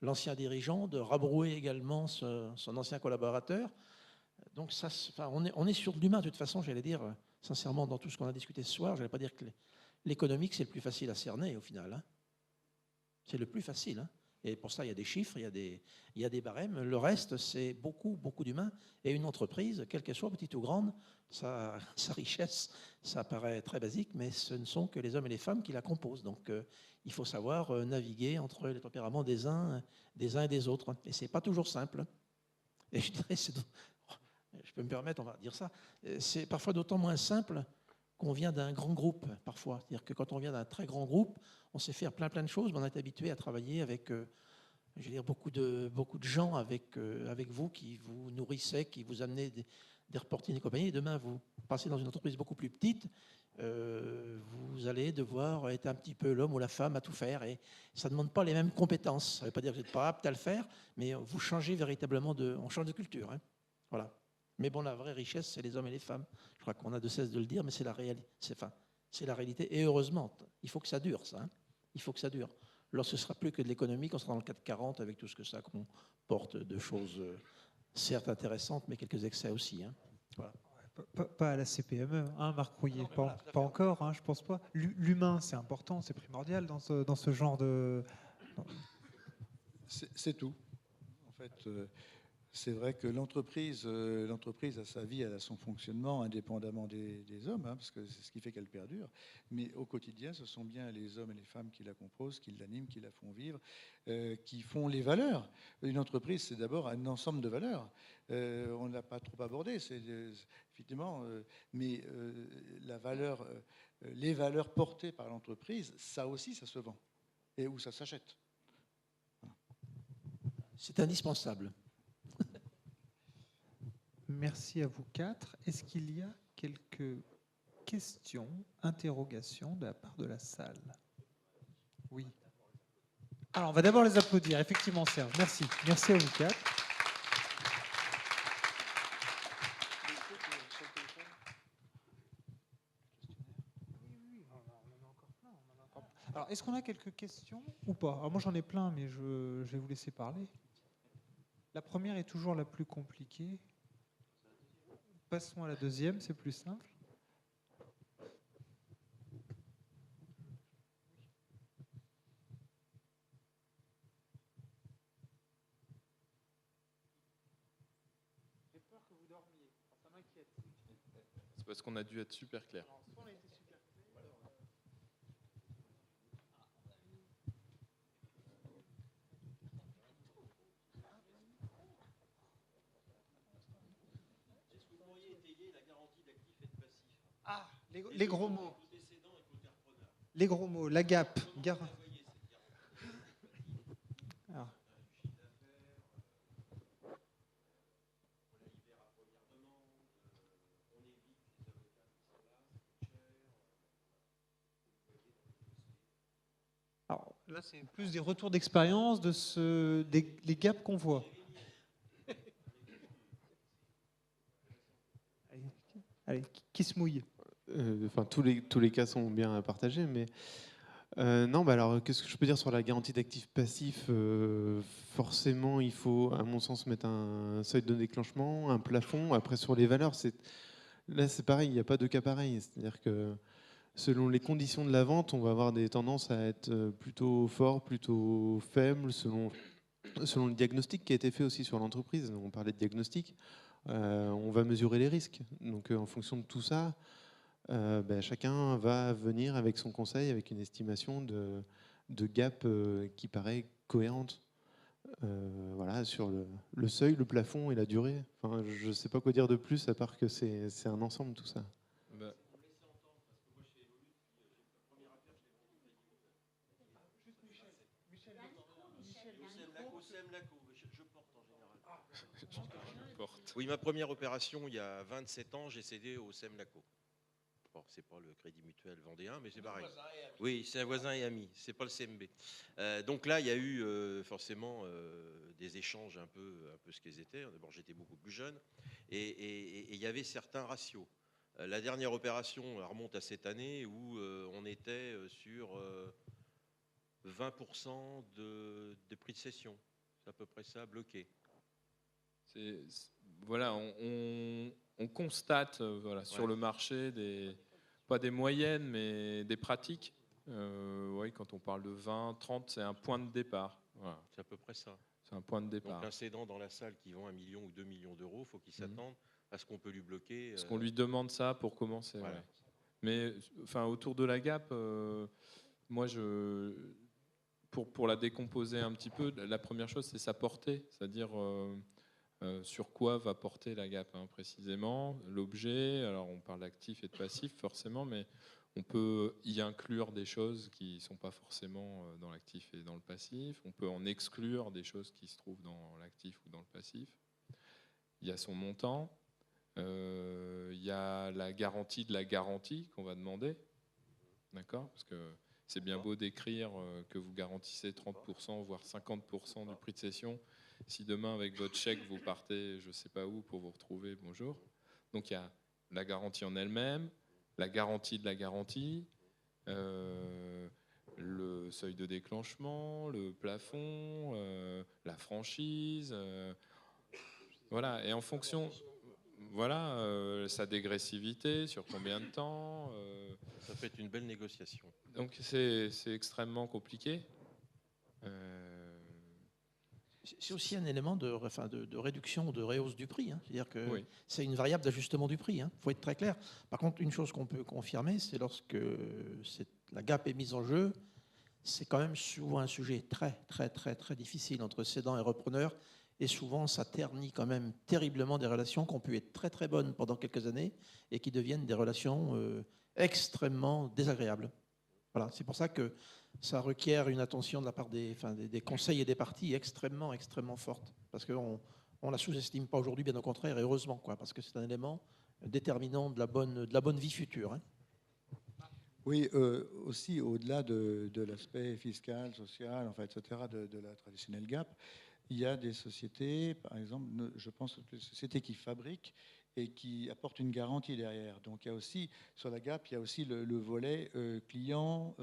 l'ancien dirigeant de rabrouer également son ancien collaborateur. Donc ça, enfin, on est sur de l'humain de toute façon, j'allais dire, sincèrement, dans tout ce qu'on a discuté ce soir, je n'allais pas dire que l'économique, c'est le plus facile à cerner au final. Hein. C'est le plus facile. Hein. Et pour ça, il y a des chiffres, il y a des barèmes. Le reste, c'est beaucoup, beaucoup d'humains. Et une entreprise, quelle qu'elle soit, petite ou grande, sa richesse, ça paraît très basique, mais ce ne sont que les hommes et les femmes qui la composent. Donc, il faut savoir naviguer entre les tempéraments des uns et des autres. Et ce n'est pas toujours simple. Et je dirais, je peux me permettre, on va dire ça, c'est parfois d'autant moins simple qu'on vient d'un grand groupe, parfois. C'est-à-dire que quand on vient d'un très grand groupe, on sait faire plein de choses, mais on est habitué à travailler avec je veux dire, beaucoup de gens avec vous qui vous nourrissaient, qui vous amenaient des reportings et compagnie. Et demain, vous passez dans une entreprise beaucoup plus petite, vous allez devoir être un petit peu l'homme ou la femme à tout faire. Et ça ne demande pas les mêmes compétences. Ça ne veut pas dire que vous n'êtes pas apte à le faire, mais vous changez véritablement on change de culture. Hein. Voilà. Mais bon, la vraie richesse, c'est les hommes et les femmes. Je crois qu'on a de cesse de le dire, mais c'est la réalité. C'est la réalité. Et heureusement, il faut que ça dure, ça. Hein. Il faut que ça dure. Lorsque ce ne sera plus que de l'économie, on sera dans le 440 avec tout ce que ça comporte de choses certes intéressantes, mais quelques excès aussi. Hein. Voilà. Pas à la CPME, hein, Marc Rouillet, Non, pas, voilà, pas encore, hein, je pense pas. L'humain, c'est important, c'est primordial dans ce genre de... C'est tout. En fait, c'est vrai que l'entreprise a sa vie, elle a son fonctionnement indépendamment des hommes, hein, parce que c'est ce qui fait qu'elle perdure. Mais au quotidien, ce sont bien les hommes et les femmes qui la composent, qui l'animent, qui la font vivre, qui font les valeurs. Une entreprise, c'est d'abord un ensemble de valeurs. On ne l'a pas trop abordé, effectivement, mais les valeurs portées par l'entreprise, ça aussi, ça se vend et où ça s'achète. C'est indispensable. Merci à vous quatre. Est-ce qu'il y a quelques questions, interrogations de la part de la salle? Oui. Alors, on va d'abord les applaudir. Effectivement, Serge. Merci. Merci à vous quatre. Alors, est-ce qu'on a quelques questions ou pas? Alors, moi, j'en ai plein, mais je vais vous laisser parler. La première est toujours la plus compliquée. Passons à la deuxième, c'est plus simple. J'ai peur que vous dormiez, ça m'inquiète. C'est parce qu'on a dû être super clair. Ah, les gros mots. Les gros mots, la GAP. Alors. Alors, là, c'est plus des retours d'expérience des gaps qu'on voit. Allez, qui se mouille? Enfin, tous les cas sont bien à partager, mais non, bah alors, qu'est-ce que je peux dire sur la garantie d'actifs passifs? Forcément, il faut, à mon sens, mettre un seuil de déclenchement, un plafond. Après, sur les valeurs, là, c'est pareil, il n'y a pas de cas pareil. C'est-à-dire que selon les conditions de la vente, on va avoir des tendances à être plutôt fort, plutôt faible, selon le diagnostic qui a été fait aussi sur l'entreprise. On parlait de diagnostic. On va mesurer les risques. Donc, en fonction de tout ça, chacun va venir avec son conseil, avec une estimation de gap qui paraît cohérente. Voilà, sur le seuil, le plafond et la durée. Enfin, je ne sais pas quoi dire de plus, à part que c'est un ensemble, tout ça. Bah, Oui, ma première opération, il y a 27 ans, j'ai cédé au SEM-LACO. Bon, c'est pas le Crédit Mutuel vendéen, mais c'est pareil. Oui, c'est un voisin et ami, c'est pas le CMB. Donc là, il y a eu forcément des échanges un peu ce qu'ils étaient. D'abord, j'étais beaucoup plus jeune et il y avait certains ratios. La dernière opération elle remonte à cette année où on était sur 20% des prix de cession. C'est à peu près ça, bloqué. Voilà, on constate voilà, sur le marché pas des moyennes, mais des pratiques. Oui, quand on parle de 20, 30, c'est un point de départ. Voilà. C'est à peu près ça. C'est un point de départ. Donc un cédant dans la salle qui vend 1 million ou 2 millions d'euros, il faut qu'il s'attende à ce qu'on peut lui bloquer. Parce qu'on lui demande ça pour commencer. Voilà. Ouais. Mais enfin, autour de la gap, moi, pour la décomposer un petit peu, la première chose, c'est sa portée. C'est-à-dire sur quoi va porter la gap précisément. L'objet, alors on parle d'actif et de passif forcément, mais on peut y inclure des choses qui ne sont pas forcément dans l'actif et dans le passif. On peut en exclure des choses qui se trouvent dans l'actif ou dans le passif. Il y a son montant. Il y a la garantie de la garantie qu'on va demander. D'accord ? Parce que c'est bien beau d'écrire que vous garantissez 30%, voire 50% du prix de cession. Si demain, avec votre chèque, vous partez je ne sais pas où pour vous retrouver, bonjour. Donc il y a la garantie en elle-même, la garantie de la garantie, le seuil de déclenchement, le plafond, la franchise. Voilà, et en fonction, voilà, sa dégressivité, sur combien de temps. Ça peut être une belle négociation. Donc c'est extrêmement compliqué. C'est aussi un élément de réduction, de rehausse du prix. C'est-à-dire que Oui. c'est une variable d'ajustement du prix. Il faut être très clair. Par contre, une chose qu'on peut confirmer, c'est lorsque la gap est mise en jeu, c'est quand même souvent un sujet très, très, très, très difficile entre cédant et repreneur. Et souvent, ça ternit quand même terriblement des relations qui ont pu être très, très bonnes pendant quelques années et qui deviennent des relations extrêmement désagréables. Voilà, c'est pour ça que ça requiert une attention de la part des conseils et des parties extrêmement, extrêmement forte. Parce qu'on ne la sous-estime pas aujourd'hui, bien au contraire, et heureusement, parce que c'est un élément déterminant de la bonne vie future. Oui, aussi au-delà de l'aspect fiscal, social, etc., de la traditionnelle gap, il y a des sociétés, par exemple, je pense aux sociétés qui fabriquent et qui apportent une garantie derrière. Donc il y a aussi, sur la gap, il y a aussi le volet client,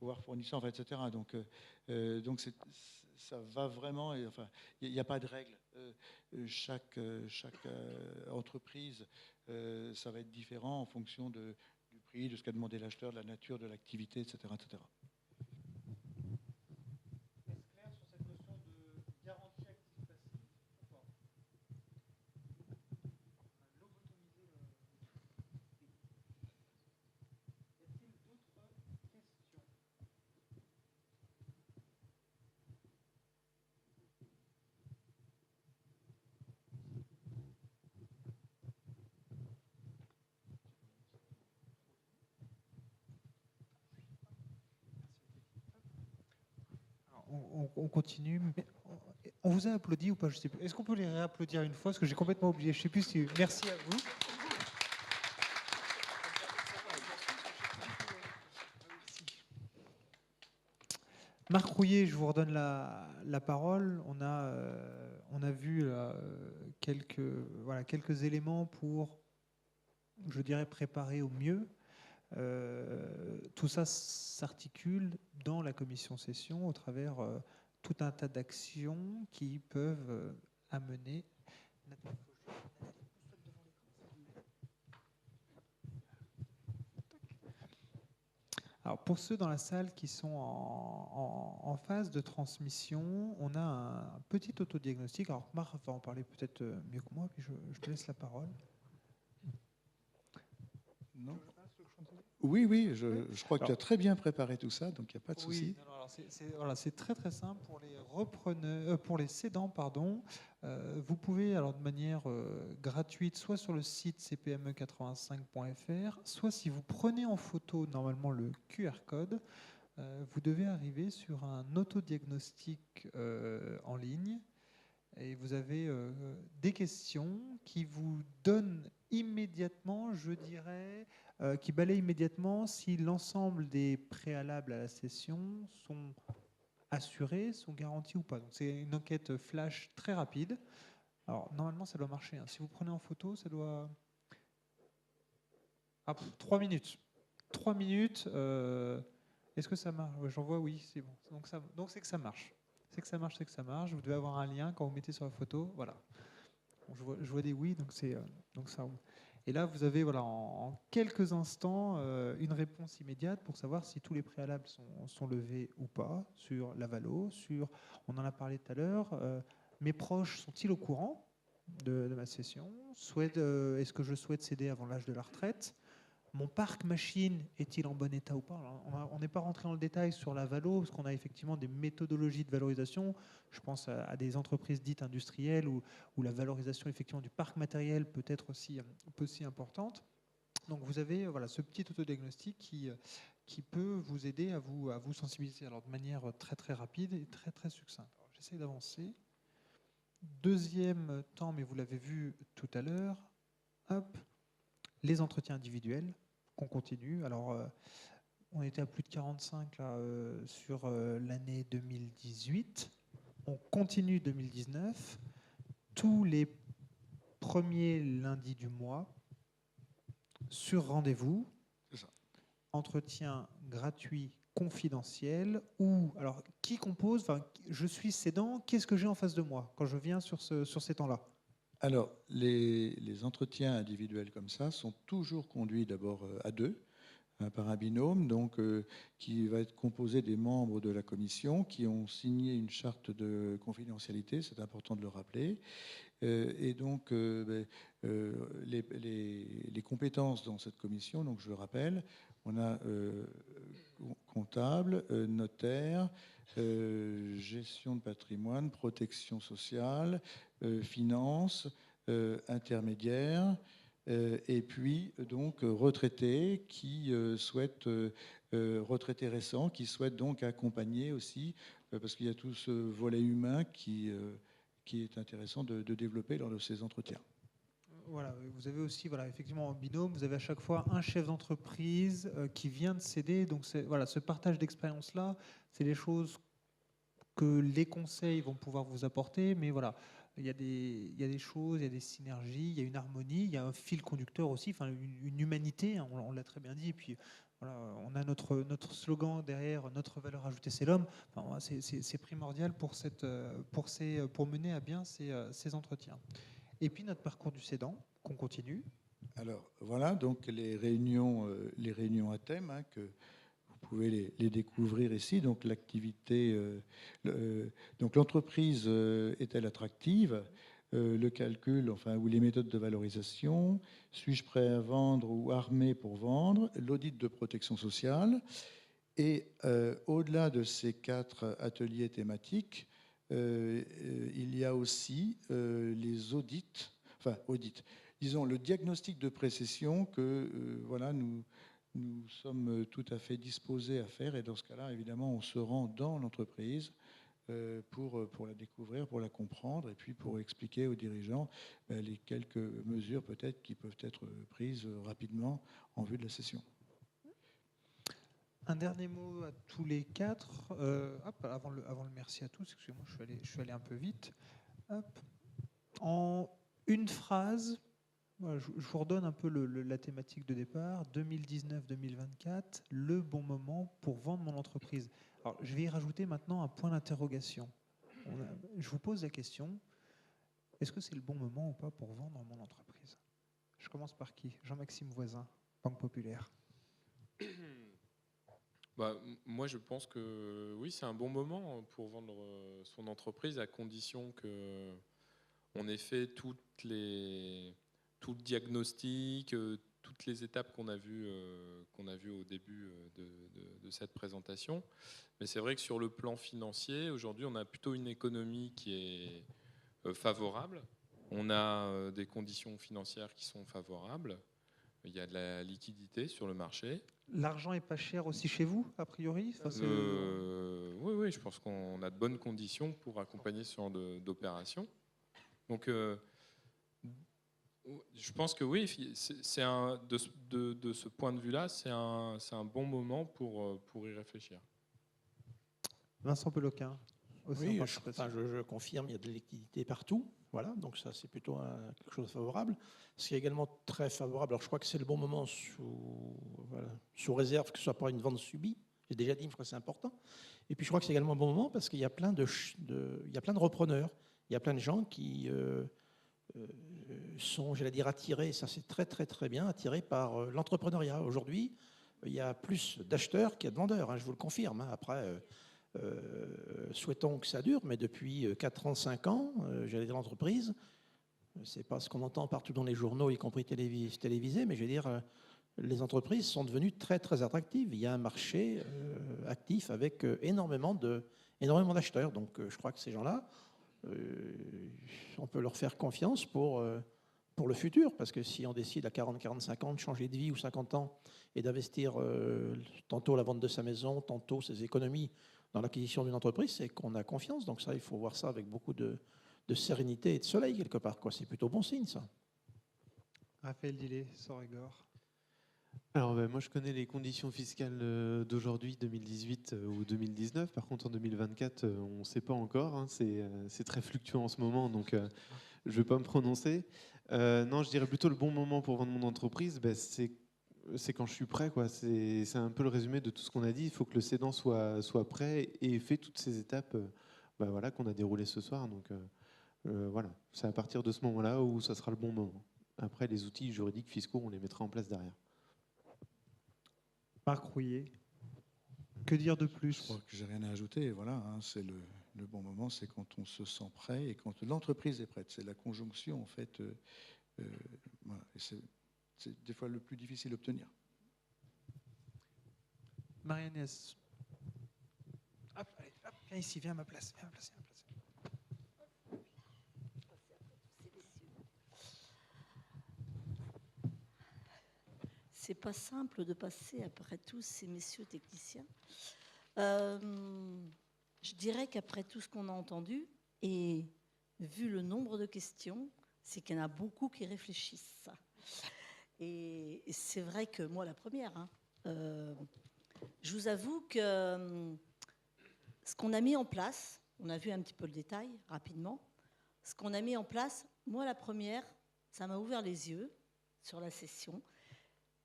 voire fournisseur, etc. Donc ça va vraiment, il n'y a pas de règle. Chaque entreprise, ça va être différent en fonction du prix, de ce qu'a demandé l'acheteur, de la nature de l'activité, etc., etc. On continue. Mais on vous a applaudi ou pas? Je sais plus. Est-ce qu'on peut les réapplaudir une fois? Parce que j'ai complètement oublié. Je sais plus si. Merci à vous. Marc Rouillet, je vous redonne la parole. On a vu quelques éléments pour, je dirais, préparer au mieux. Tout ça s'articule dans la commission session au travers tout un tas d'actions qui peuvent amener. Alors pour ceux dans la salle qui sont en phase de transmission, on a un petit autodiagnostic. Alors Marc va en parler peut-être mieux que moi, puis je te laisse la parole. Non. Oui, je crois que tu as très bien préparé tout ça, donc il n'y a pas de souci. C'est très très simple pour les repreneurs, pour les cédants, pardon. Vous pouvez alors de manière gratuite, soit sur le site cpme85.fr, soit si vous prenez en photo normalement le QR code, vous devez arriver sur un autodiagnostic en ligne. Et vous avez des questions qui vous donnent immédiatement, je dirais, qui balayent immédiatement si l'ensemble des préalables à la session sont assurés, sont garantis ou pas. Donc c'est une enquête flash très rapide. Alors normalement ça doit marcher. Si vous prenez en photo, ça doit... Ah, 3 minutes. 3 minutes. Est-ce que ça marche? Ouais, j'en vois, oui, c'est bon. Donc c'est que ça marche. C'est que ça marche, c'est que ça marche. Vous devez avoir un lien quand vous mettez sur la photo. Voilà. Bon, je vois des oui, donc ça roule. Et là, vous avez voilà, en quelques instants une réponse immédiate pour savoir si tous les préalables sont levés ou pas sur la valo, on en a parlé tout à l'heure, mes proches sont-ils au courant de ma cession? Est-ce que je souhaite céder avant l'âge de la retraite? Mon parc machine est-il en bon état ou pas? Alors, on n'est pas rentré dans le détail sur la valo, parce qu'on a effectivement des méthodologies de valorisation. Je pense à des entreprises dites industrielles où la valorisation effectivement du parc matériel peut être aussi importante. Donc vous avez voilà, ce petit autodiagnostic qui peut vous aider à vous sensibiliser alors, de manière très très rapide et très très succincte. J'essaie d'avancer. Deuxième temps, mais vous l'avez vu tout à l'heure, hop, les entretiens individuels qu'on continue. Alors, on était à plus de 45 là, sur l'année 2018. On continue 2019. Tous les premiers lundis du mois, sur rendez-vous, entretien gratuit confidentiel ou alors qui compose, enfin, je suis cédant, qu'est-ce que j'ai en face de moi quand je viens sur ces temps-là? Alors, les entretiens individuels comme ça sont toujours conduits d'abord à deux, par un binôme, donc, qui va être composé des membres de la commission qui ont signé une charte de confidentialité, c'est important de le rappeler. Et donc, les compétences dans cette commission, donc je le rappelle, on a comptable, notaire, gestion de patrimoine, protection sociale, finance, intermédiaire, et puis donc retraités qui souhaitent, retraités récents qui souhaitent donc accompagner aussi, parce qu'il y a tout ce volet humain qui est intéressant de développer lors de ces entretiens. Voilà, vous avez aussi voilà, effectivement en binôme, vous avez à chaque fois un chef d'entreprise qui vient de céder. Donc voilà, ce partage d'expérience-là, c'est les choses que les conseils vont pouvoir vous apporter. Mais voilà, il y a des choses, il y a des synergies, il y a une harmonie, il y a un fil conducteur aussi, enfin une humanité, hein, on l'a très bien dit. Et puis voilà, on a notre slogan derrière, notre valeur ajoutée, c'est l'homme. Enfin, voilà, c'est primordial pour mener à bien ces entretiens. Et puis notre parcours du cédant, qu'on continue. Alors voilà, donc les réunions à thème, hein, que vous pouvez les découvrir ici. Donc l'activité, donc l'entreprise est-elle attractive? Le calcul, enfin, ou les méthodes de valorisation, suis-je prêt à vendre ou armé pour vendre? L'audit de protection sociale. Et au-delà de ces 4 ateliers thématiques, il y a aussi les audits, disons le diagnostic de précession que voilà, nous sommes tout à fait disposés à faire. Et dans ce cas-là, évidemment, on se rend dans l'entreprise pour la découvrir, pour la comprendre, et puis pour expliquer aux dirigeants les quelques mesures peut-être qui peuvent être prises rapidement en vue de la session. Un dernier mot à tous les 4. Avant le merci à tous, excusez-moi, je suis allé un peu vite. Hop. En une phrase, voilà, je vous redonne un peu la thématique de départ. 2019-2024, le bon moment pour vendre mon entreprise. Alors, je vais y rajouter maintenant un point d'interrogation. Je vous pose la question, est-ce que c'est le bon moment ou pas pour vendre mon entreprise? Je commence par qui? Jean-Maxime Voisin, Banque Populaire. Moi, je pense que oui, c'est un bon moment pour vendre son entreprise, à condition qu'on ait fait tout le diagnostic, toutes les étapes qu'on a vues au début de cette présentation. Mais c'est vrai que sur le plan financier, aujourd'hui, on a plutôt une économie qui est favorable. On a des conditions financières qui sont favorables. Il y a de la liquidité sur le marché. L'argent est pas cher aussi chez vous, a priori? Oui, je pense qu'on a de bonnes conditions pour accompagner ce genre d'opération. Donc, je pense que oui, de ce point de vue-là, c'est un bon moment pour y réfléchir. Vincent Peloquin. aussi Oui, en je participation. confirme, il y a de l'électricité partout. Voilà, donc ça, c'est plutôt quelque chose de favorable. Ce qui est également très favorable, alors je crois que c'est le bon moment sous réserve que ce ne soit pas une vente subie. J'ai déjà dit, je crois que c'est important. Et puis je crois que c'est également un bon moment parce qu'il y a plein il y a plein de repreneurs. Il y a plein de gens qui sont, j'allais dire, attirés, ça c'est très très très bien, attirés par l'entrepreneuriat. Aujourd'hui, il y a plus d'acheteurs qu'il y a de vendeurs, hein, je vous le confirme. Hein. Après, souhaitons que ça dure, mais depuis 4 ans, 5 ans, j'allais dire l'entreprise, c'est pas ce qu'on entend partout dans les journaux, y compris télévisés, mais je veux dire, les entreprises sont devenues très très attractives. Il y a un marché actif avec énormément d'acheteurs. Donc je crois que ces gens-là, on peut leur faire confiance pour le futur, parce que si on décide à 40, 45 ans de changer de vie ou 50 ans et d'investir tantôt la vente de sa maison, tantôt ses économies dans l'acquisition d'une entreprise, c'est qu'on a confiance. Donc ça, il faut voir ça avec beaucoup de sérénité et de soleil quelque part. C'est plutôt bon signe, ça. Raphaël Dillet, Sorégor. Alors, moi, je connais les conditions fiscales d'aujourd'hui, 2018 ou 2019. Par contre, en 2024, on ne sait pas encore. Hein. C'est très fluctuant en ce moment, donc je ne vais pas me prononcer. Non, je dirais plutôt le bon moment pour vendre mon entreprise, c'est quand je suis prêt, quoi. C'est un peu le résumé de tout ce qu'on a dit. Il faut que le cédant soit prêt et ait fait toutes ces étapes voilà, qu'on a déroulées ce soir. Donc voilà, c'est à partir de ce moment-là où ça sera le bon moment. Après, les outils juridiques fiscaux, on les mettra en place derrière. Marc Rouillet. Que dire de plus? Je crois que j'ai rien à ajouter. Voilà, hein, c'est le bon moment, c'est quand on se sent prêt et quand l'entreprise est prête. C'est la conjonction, en fait. Voilà, et c'est des fois le plus difficile à obtenir. Marie-Agnès. Hop, allez, hop, viens ici, viens à ma place. Viens à ma place, viens à ma place. C'est pas simple de passer après tous ces messieurs techniciens. Je dirais qu'après tout ce qu'on a entendu, et vu le nombre de questions, c'est qu'il y en a beaucoup qui réfléchissent. Et c'est vrai que moi, la première, hein, je vous avoue que ce qu'on a mis en place, on a vu un petit peu le détail rapidement, ce qu'on a mis en place, moi, la première, ça m'a ouvert les yeux sur la session.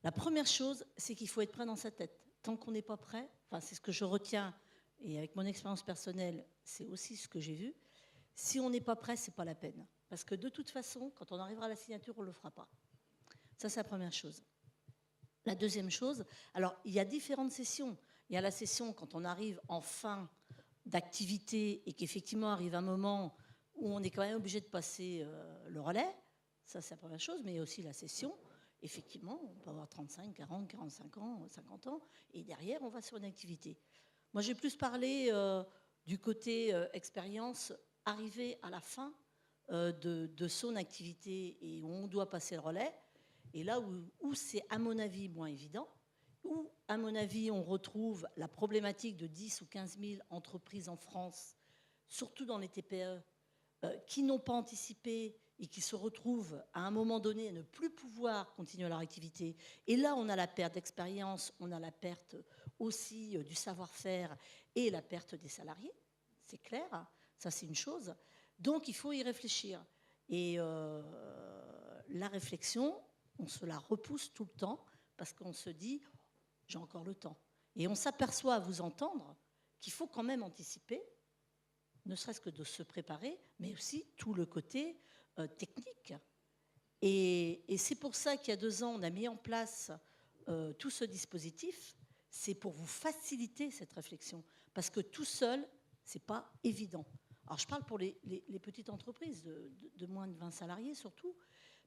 La première chose, c'est qu'il faut être prêt dans sa tête. Tant qu'on n'est pas prêt, enfin, c'est ce que je retiens, et avec mon expérience personnelle, c'est aussi ce que j'ai vu. Si on n'est pas prêt, c'est pas la peine. Parce que de toute façon, quand on arrivera à la signature, on ne le fera pas. Ça, c'est la première chose. La deuxième chose, alors, il y a différentes sessions. Il y a la session quand on arrive en fin d'activité et qu'effectivement arrive un moment où on est quand même obligé de passer le relais. Ça, c'est la première chose. Mais il y a aussi la session. Effectivement, on peut avoir 35, 40, 45 ans, 50 ans, et derrière, on va sur une activité. Moi, j'ai plus parlé du côté expérience, arrivé à la fin de son activité et où on doit passer le relais, et là où c'est, à mon avis, moins évident, où, à mon avis, on retrouve la problématique de 10 ou 15 000 entreprises en France, surtout dans les TPE, qui n'ont pas anticipé et qui se retrouvent à un moment donné à ne plus pouvoir continuer leur activité. Et là, on a la perte d'expérience, on a la perte aussi du savoir-faire et la perte des salariés. C'est clair, hein, ça c'est une chose. Donc il faut y réfléchir. Et la réflexion, on se la repousse tout le temps parce qu'on se dit, j'ai encore le temps. Et on s'aperçoit à vous entendre qu'il faut quand même anticiper, ne serait-ce que de se préparer, mais aussi tout le côté technique. Et c'est pour ça qu'il y a 2 ans, on a mis en place tout ce dispositif. C'est pour vous faciliter cette réflexion. Parce que tout seul, ce n'est pas évident. Alors, je parle pour les petites entreprises de moins de 20 salariés, surtout.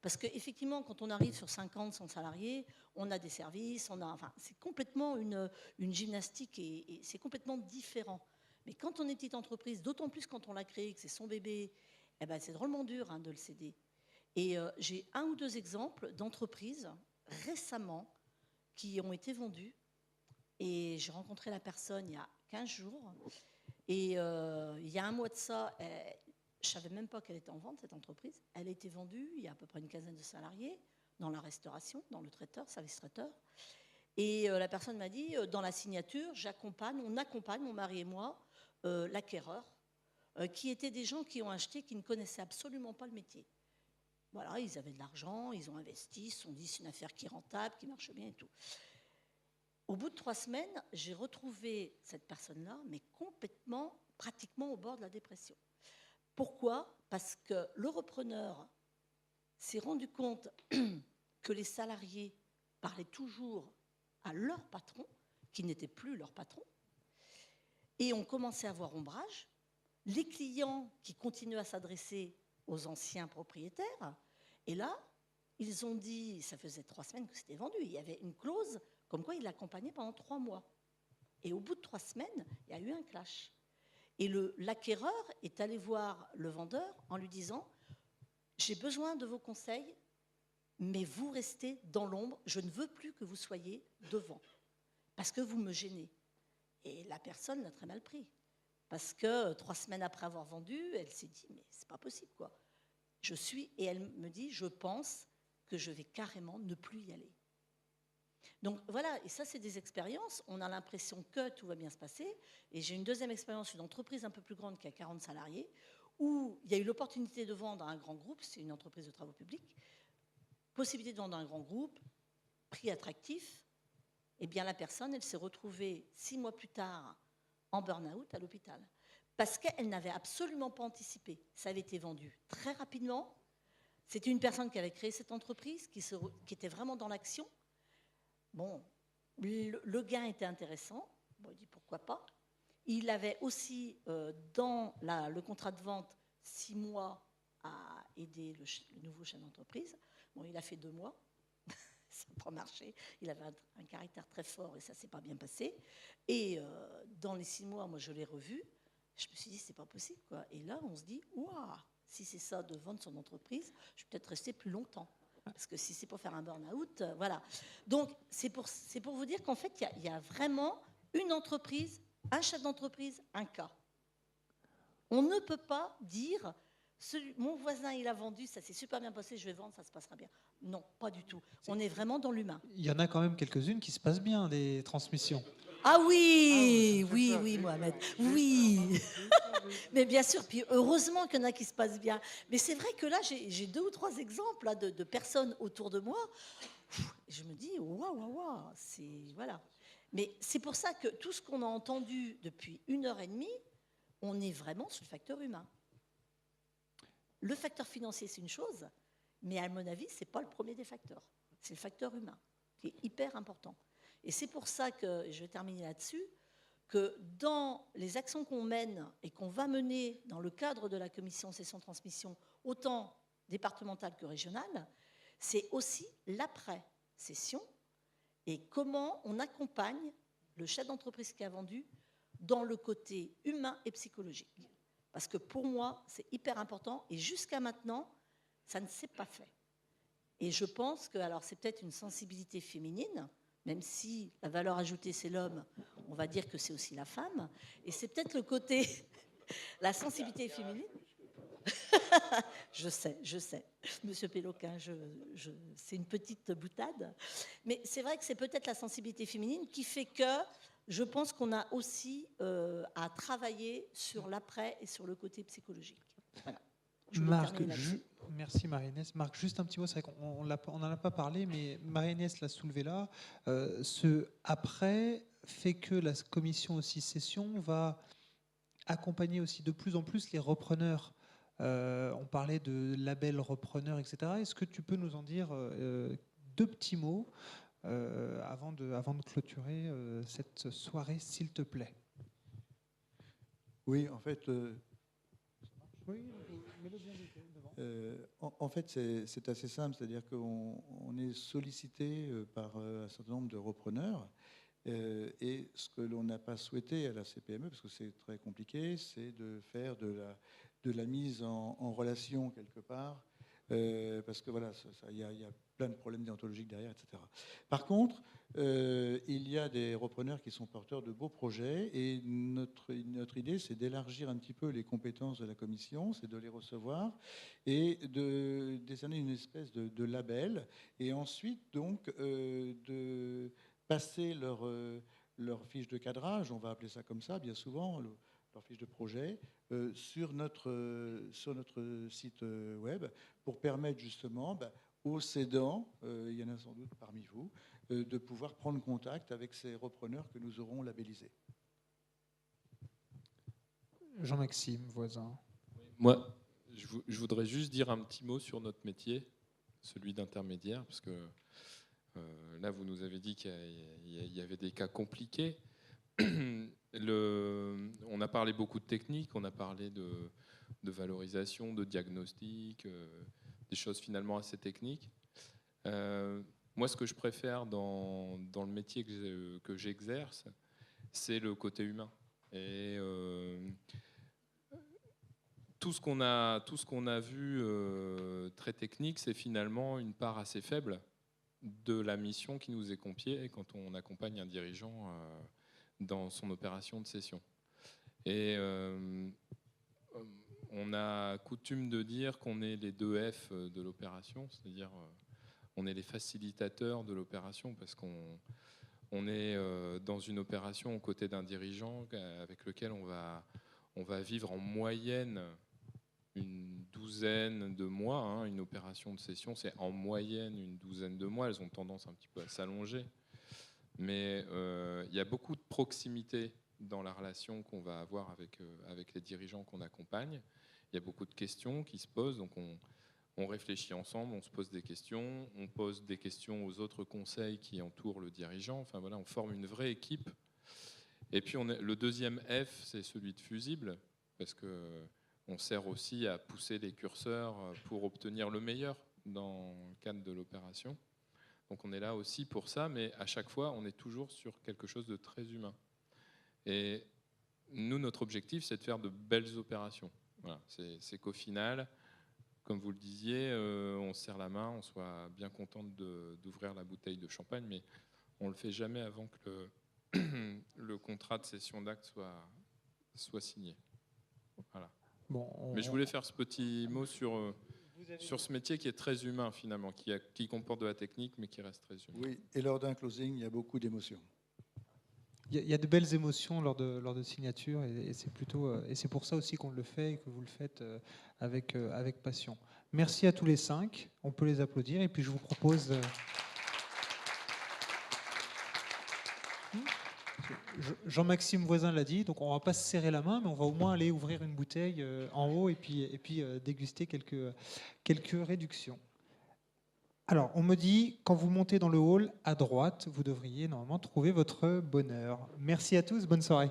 Parce qu'effectivement, quand on arrive sur 50, 100 salariés, on a des services, enfin, c'est complètement une gymnastique et c'est complètement différent. Mais quand on est petite entreprise, d'autant plus quand on l'a créé, que c'est son bébé, eh ben, c'est drôlement dur de le céder. Et j'ai 1 ou 2 exemples d'entreprises récemment qui ont été vendues. Et j'ai rencontré la personne il y a 15 jours. Et il y a 1 mois de ça, je ne savais même pas qu'elle était en vente, cette entreprise. Elle a été vendue, il y a à peu près une quinzaine de salariés, dans la restauration, dans le traiteur, service traiteur. Et la personne m'a dit, dans la signature, on accompagne, mon mari et moi, l'acquéreur, qui étaient des gens qui ont acheté, qui ne connaissaient absolument pas le métier. Voilà, ils avaient de l'argent, ils ont investi, ils se sont dit c'est une affaire qui est rentable, qui marche bien et tout. Au bout de 3 semaines, j'ai retrouvé cette personne-là, mais complètement, pratiquement au bord de la dépression. Pourquoi ? Parce que le repreneur s'est rendu compte que les salariés parlaient toujours à leur patron, qui n'était plus leur patron, et on commençait à avoir ombrage. Les clients qui continuaient à s'adresser aux anciens propriétaires, et là, ils ont dit, ça faisait 3 semaines que c'était vendu, il y avait une clause comme quoi ils l'accompagnaient pendant 3 mois. Et au bout de 3 semaines, il y a eu un clash. Et l'acquéreur est allé voir le vendeur en lui disant « J'ai besoin de vos conseils, mais vous restez dans l'ombre, je ne veux plus que vous soyez devant, parce que vous me gênez. » Et la personne l'a très mal pris, parce que 3 semaines après avoir vendu, elle s'est dit « Mais c'est pas possible, quoi. » Et elle me dit « Je pense que je vais carrément ne plus y aller. » Donc voilà, et ça c'est des expériences, on a l'impression que tout va bien se passer, et j'ai une deuxième expérience, une entreprise un peu plus grande qui a 40 salariés, où il y a eu l'opportunité de vendre à un grand groupe, c'est une entreprise de travaux publics, possibilité de vendre à un grand groupe, prix attractif, et bien la personne, elle s'est retrouvée 6 mois plus tard en burn-out à l'hôpital, parce qu'elle n'avait absolument pas anticipé, ça avait été vendu très rapidement, c'était une personne qui avait créé cette entreprise, qui était vraiment dans l'action. Bon, le gain était intéressant. Bon, il dit pourquoi pas. Il avait aussi dans le contrat de vente 6 mois à aider le nouveau chef d'entreprise. Bon, il a fait 2 mois. Ça n'a pas marché. Il avait un caractère très fort et ça ne s'est pas bien passé. Et dans les 6 mois, moi, je l'ai revu. Je me suis dit, c'est pas possible, quoi. Et là, on se dit, waouh, si c'est ça de vendre son entreprise, je vais peut-être rester plus longtemps. Parce que si c'est pour faire un burn-out, voilà. Donc, c'est pour vous dire qu'en fait, il y a vraiment une entreprise, un chef d'entreprise, un cas. On ne peut pas dire, mon voisin, il a vendu, ça s'est super bien passé, je vais vendre, ça se passera bien. Non, pas du tout. On est vraiment dans l'humain. Il y en a quand même quelques-unes qui se passent bien, des transmissions. Ah oui, oui, Mohamed, oui. Mais bien sûr, puis heureusement qu'il y en a qui se passent bien. Mais c'est vrai que là, j'ai 2 ou 3 exemples là, de personnes autour de moi. Je me dis, waouh, c'est voilà. Mais c'est pour ça que tout ce qu'on a entendu depuis 1h30, on est vraiment sur le facteur humain. Le facteur financier, c'est une chose, mais à mon avis, c'est pas le premier des facteurs. C'est le facteur humain qui est hyper important. Et c'est pour ça que, je vais terminer là-dessus, que dans les actions qu'on mène et qu'on va mener dans le cadre de la commission cession-transmission, autant départementale que régionale, c'est aussi l'après-cession et comment on accompagne le chef d'entreprise qui a vendu dans le côté humain et psychologique. Parce que pour moi, c'est hyper important et jusqu'à maintenant, ça ne s'est pas fait. Et je pense que, alors c'est peut-être une sensibilité féminine, même si la valeur ajoutée, c'est l'homme, on va dire que c'est aussi la femme. Et c'est peut-être le côté, la sensibilité féminine. Je sais. Monsieur Péloquin, c'est une petite boutade. Mais c'est vrai que c'est peut-être la sensibilité féminine qui fait que je pense qu'on a aussi à travailler sur l'après et sur le côté psychologique. Voilà. Marc, merci Marie-Agnès. Marc, juste un petit mot, c'est vrai qu'on n'en a pas parlé, mais Marie-Agnès l'a soulevé là. Ce après fait que la commission aussi session va accompagner aussi de plus en plus les repreneurs. On parlait de label repreneur, etc. Est-ce que tu peux nous en dire 2 petits mots avant de clôturer cette soirée, s'il te plaît? Oui, en fait... en fait, c'est assez simple, c'est-à-dire qu'on est sollicité par un certain nombre de repreneurs et ce que l'on n'a pas souhaité à la CPME, parce que c'est très compliqué, c'est de faire de la mise en relation quelque part, parce que voilà, il y a plein de problèmes déontologiques derrière, etc. Par contre, il y a des repreneurs qui sont porteurs de beaux projets et notre idée, c'est d'élargir un petit peu les compétences de la commission, c'est de les recevoir et de décerner une espèce de label et ensuite donc de passer leur fiche de cadrage, on va appeler ça comme ça bien souvent, leur fiche de projet sur notre site web pour permettre justement aux cédants, il y en a sans doute parmi vous, de pouvoir prendre contact avec ces repreneurs que nous aurons labellisés. Jean-Maxime Voisin. Moi, je voudrais juste dire un petit mot sur notre métier, celui d'intermédiaire, parce que là, vous nous avez dit qu'il y avait des cas compliqués. On a parlé beaucoup de techniques, on a parlé de valorisation, de diagnostic, des choses finalement assez techniques. Moi, ce que je préfère dans le métier que j'exerce, c'est le côté humain. Et tout ce qu'on a vu très technique, c'est finalement une part assez faible de la mission qui nous est confiée quand on accompagne un dirigeant dans son opération de cession. Et on a coutume de dire qu'on est les 2 F de l'opération, c'est-à-dire on est les facilitateurs de l'opération parce qu'on est dans une opération aux côtés d'un dirigeant avec lequel on va vivre en moyenne une douzaine de mois. Une opération de cession, c'est en moyenne une douzaine de mois. Elles ont tendance un petit peu à s'allonger. Mais il y a beaucoup de proximité dans la relation qu'on va avoir avec les dirigeants qu'on accompagne. Il y a beaucoup de questions qui se posent. Donc on réfléchit ensemble, on se pose des questions. On pose des questions aux autres conseils qui entourent le dirigeant. Enfin voilà, on forme une vraie équipe. Et puis le deuxième F, c'est celui de fusible, parce qu'on sert aussi à pousser les curseurs pour obtenir le meilleur dans le cadre de l'opération. Donc on est là aussi pour ça, mais à chaque fois, on est toujours sur quelque chose de très humain. Et nous, notre objectif, c'est de faire de belles opérations. Voilà, c'est qu'au final, comme vous le disiez, on se serre la main, on soit bien content d'ouvrir la bouteille de champagne, mais on ne le fait jamais avant que le contrat de cession d'acte soit signé. Voilà. Bon, mais je voulais faire ce petit mot sur ce métier qui est très humain finalement, qui comporte de la technique mais qui reste très humain. Oui, et lors d'un closing, il y a beaucoup d'émotions. Il y a de belles émotions lors de signature et c'est plutôt et c'est pour ça aussi qu'on le fait et que vous le faites avec passion. Merci à tous les 5. On peut les applaudir et puis je vous propose. Jean-Maxime Voisin l'a dit, donc on ne va pas se serrer la main, mais on va au moins aller ouvrir une bouteille en haut et puis déguster quelques réductions. Alors, on me dit, quand vous montez dans le hall, à droite, vous devriez normalement trouver votre bonheur. Merci à tous, bonne soirée.